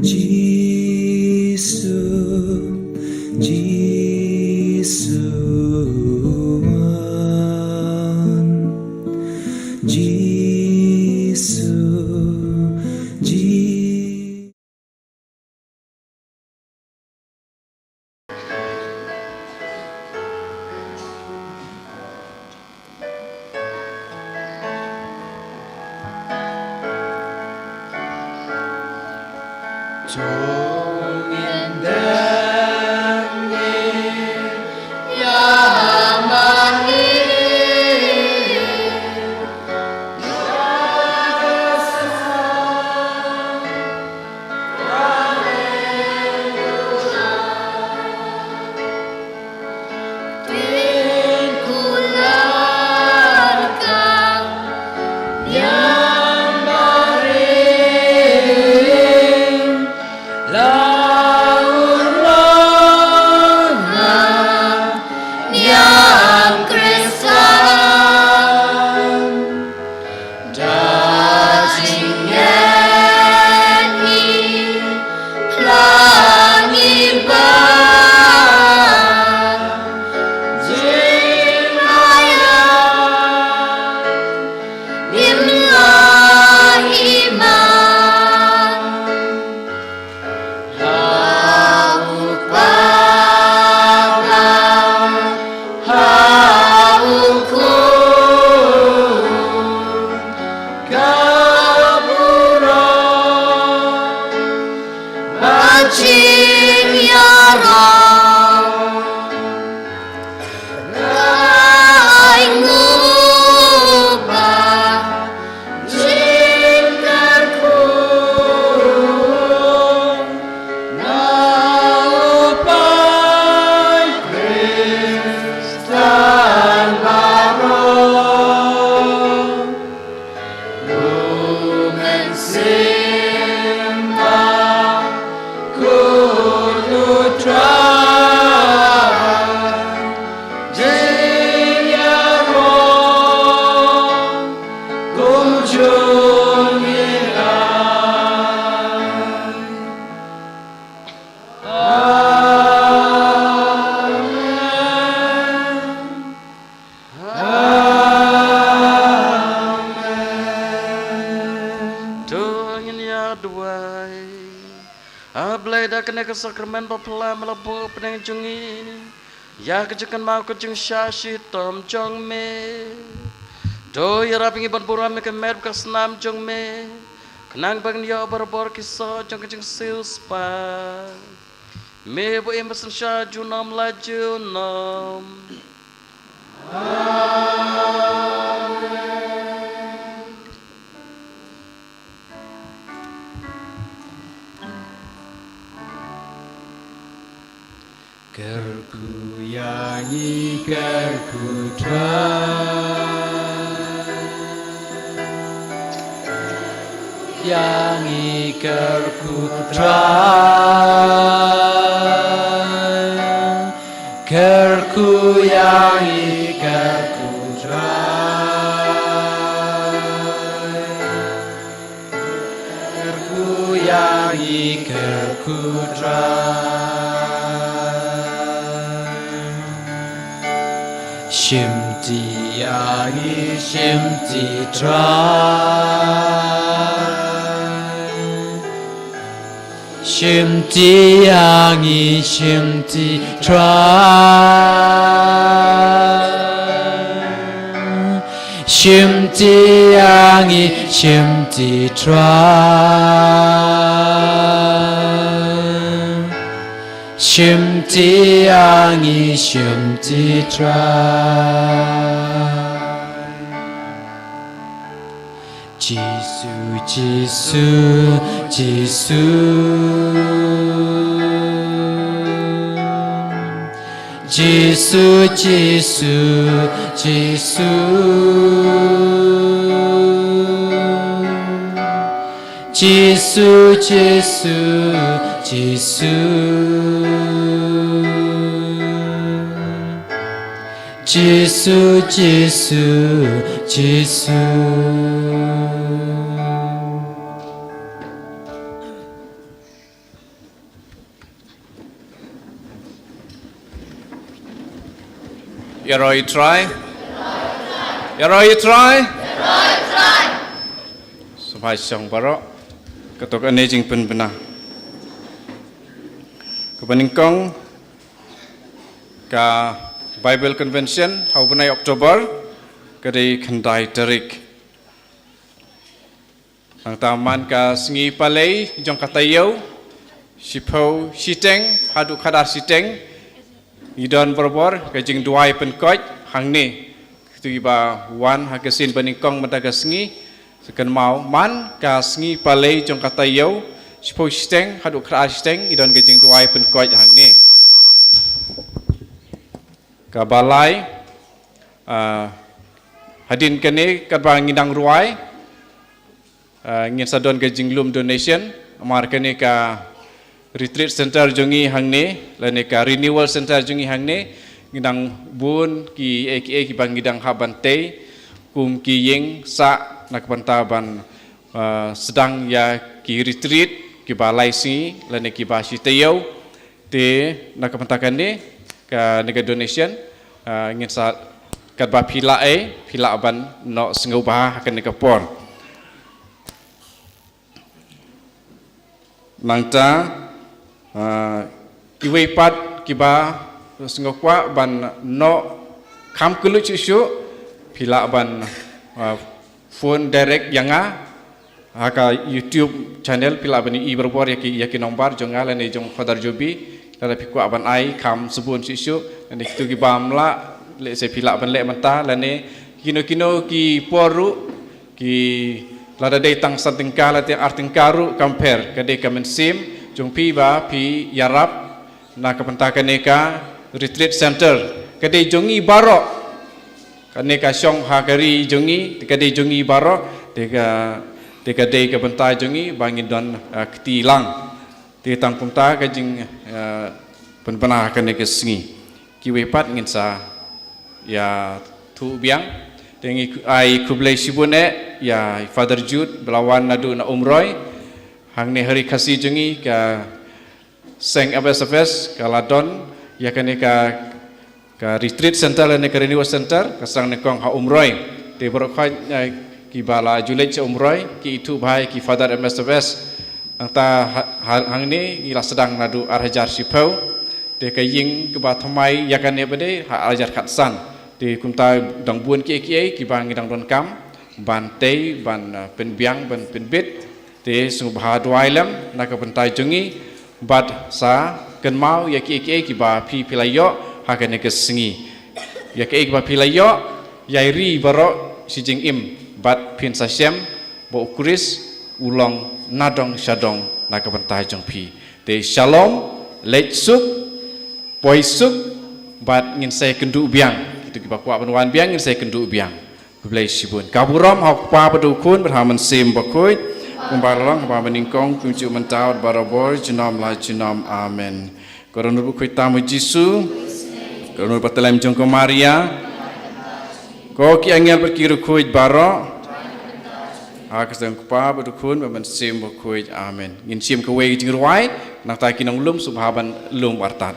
Jisu, Jisuan, Jisu, Jisu. Sakramen bapla melabu peneng jungi ya kejekan mau kejeng syashi tom jong me do ya rapingi ban buram me kemer kasnam jong me kenang bang dia berbor kisah jong kejeng sil spa me bu embasan sya junam laju nom Kerku yangi kerku try yangi kerku try kerku yangi kerku try kerku yangi kerku try Shimti yangi shimti try Shimti yangi shimti try Shimti yangi shimti try Shimti yangi shimti try Jisu Jisu Jisu Jisu Jisu Jisu Jisu Jisu Jisu Jisu Jisu Jisu Yaroi try. Yaroi try. Sampai siang baru ketok ane jing pen benar. Kebaningkong ka Bible Convention hau benai Oktober kedai kendai terik. Ang taman ka sengi palai jong katayau sipau siteng hadu kadar siteng idon berbor ka jing duai penkoj hang ni tu iba wan hakasin baningkong mataga sengi sekan mau man ka sengi palai jong katayau sipau siteng hadu kadar siteng idon ka jing duai penkoj hang ni ka balai hadin kene ka bang ngidang ruai ngin sadon ke jinglum donation amar kene ka retreat center jongi hangne lane ka renewal center jongi hangne ngidang bun ki aka ki bang ngidang habante kum ki yeng sa nak bantaban sedang ya ki retreat ki balai si lane ki ba sitayau te nak bantakan ni ka nega donation ngin sa kat ba pila ban no sengau bah akan nega por nangta kiwe pat kiba sengokwa ban no kam kelu isu pila ban phone direct yanga haka YouTube channel pila ban i berbor yaki nombar jonga lane jong father jobi lada pikwa ban ai kam subun isu lane kitu kiba mla le se pila ban le menta lane kino ki poru ki lada day tang santingka lati artingkaru compare kade kamen sim jong pi ba pi yarap na kapentakan neka retreat center kade jongi baro kaneka syong hakari jongi kade jongi baro teka day kapentai jongi bangin don ketilang te tang pumta kajing penpanah kaneka singi kiwepat ngin sa ya tu biang tengi ai kublai sibune ya Father Jude belawan nadu na umroy hang ne hari kasih jengi ka seng absfs kaladon ya kene ka retreat center ne ka renewal center kasang ne kong ha umroy te berokha ki bala julai che umroy ki itu bhai ki Father absfs anta hang ne ila sedang nadu arhajar sipau te ka ying ke ba thamai ya kane bade ha ajar khatsan di kumta dang buan ki bang dang don kam ban tei ban penbiang ban penbit te sung bah duailam nak pentai jongi bad sa ken mau ya ki ba pi pilayo ha kan ke singi ya ki ba pilayo ya ri baro si jing im bad pin sa syam bo kuris ulong nadong syadong nak pentai jong pi te shalom letsuk poisuk bad ngin saya kendu biang itu kita kuat penuan biang ini saya kendu biang berbelai sibun kaburam hak pa pedukun berhaman sim bakoi kumbalang pa meningkong kunci mentau barabor jenam la jenam amen korona bukoi tamu Jisu korona patelam jongko Maria ko ki angel berkiru kuit baro hak sedang pa pedukun berhaman sim bakoi amen ngin sim kewe jingruai nak ta kinong lum subhaban lum wartat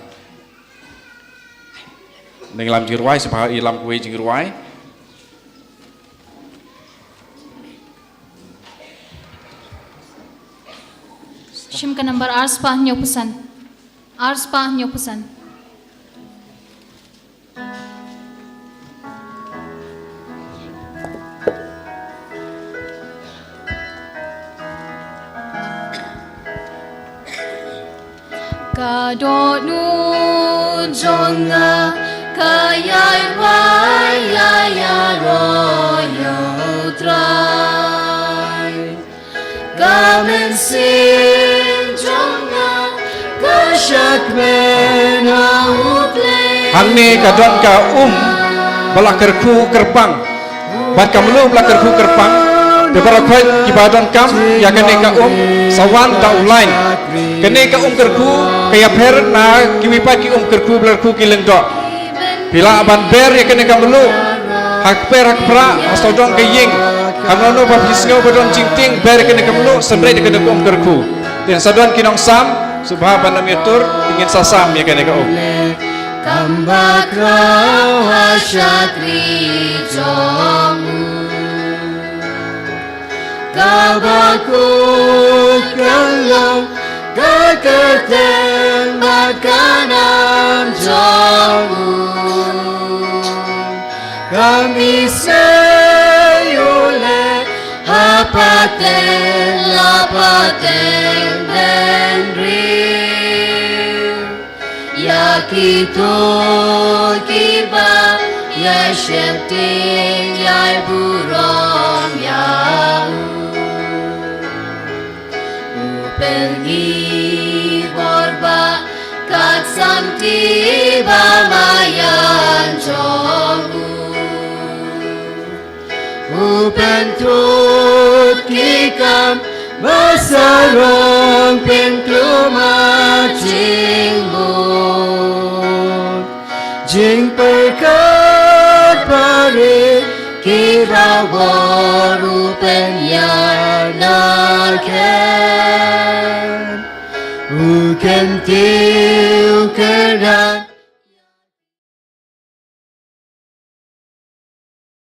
dengan lam jirwai sebab ilam kue jirwai Shim ka number ars pa nyopusan Kadot nu jonga kayai waya ya royo trai gamen sin jonga kasyak mena uple hangne kadon ka balakerku kerpang bat kamlu balakerku kerpang bebarakoi kibadon kam ya kene ka sawan ta online kene ka kerku kaya per na kiwipa ki kerku belarku kilengdo bila aban ber ya kene kamlu hak per hak pra astodon ke ying kamno ba bisngo bodon jingting ber kene kamlu sendrai de kene kerku dan sadon kinong sam subha banam yatur ingin sasam ya kene ka Kambakra hasyatri jomu Kabakut kalong Kakateng makanam jomu Kami sayule Hapaten lapaten denri Ya kito kiba Ya syemting ya burom ya Upengi borba kat samti bamayan jomu Upentut kikam Basarong penkluma jingmut Jing perkat pare Kirawar upenyanakan Uken tiu kena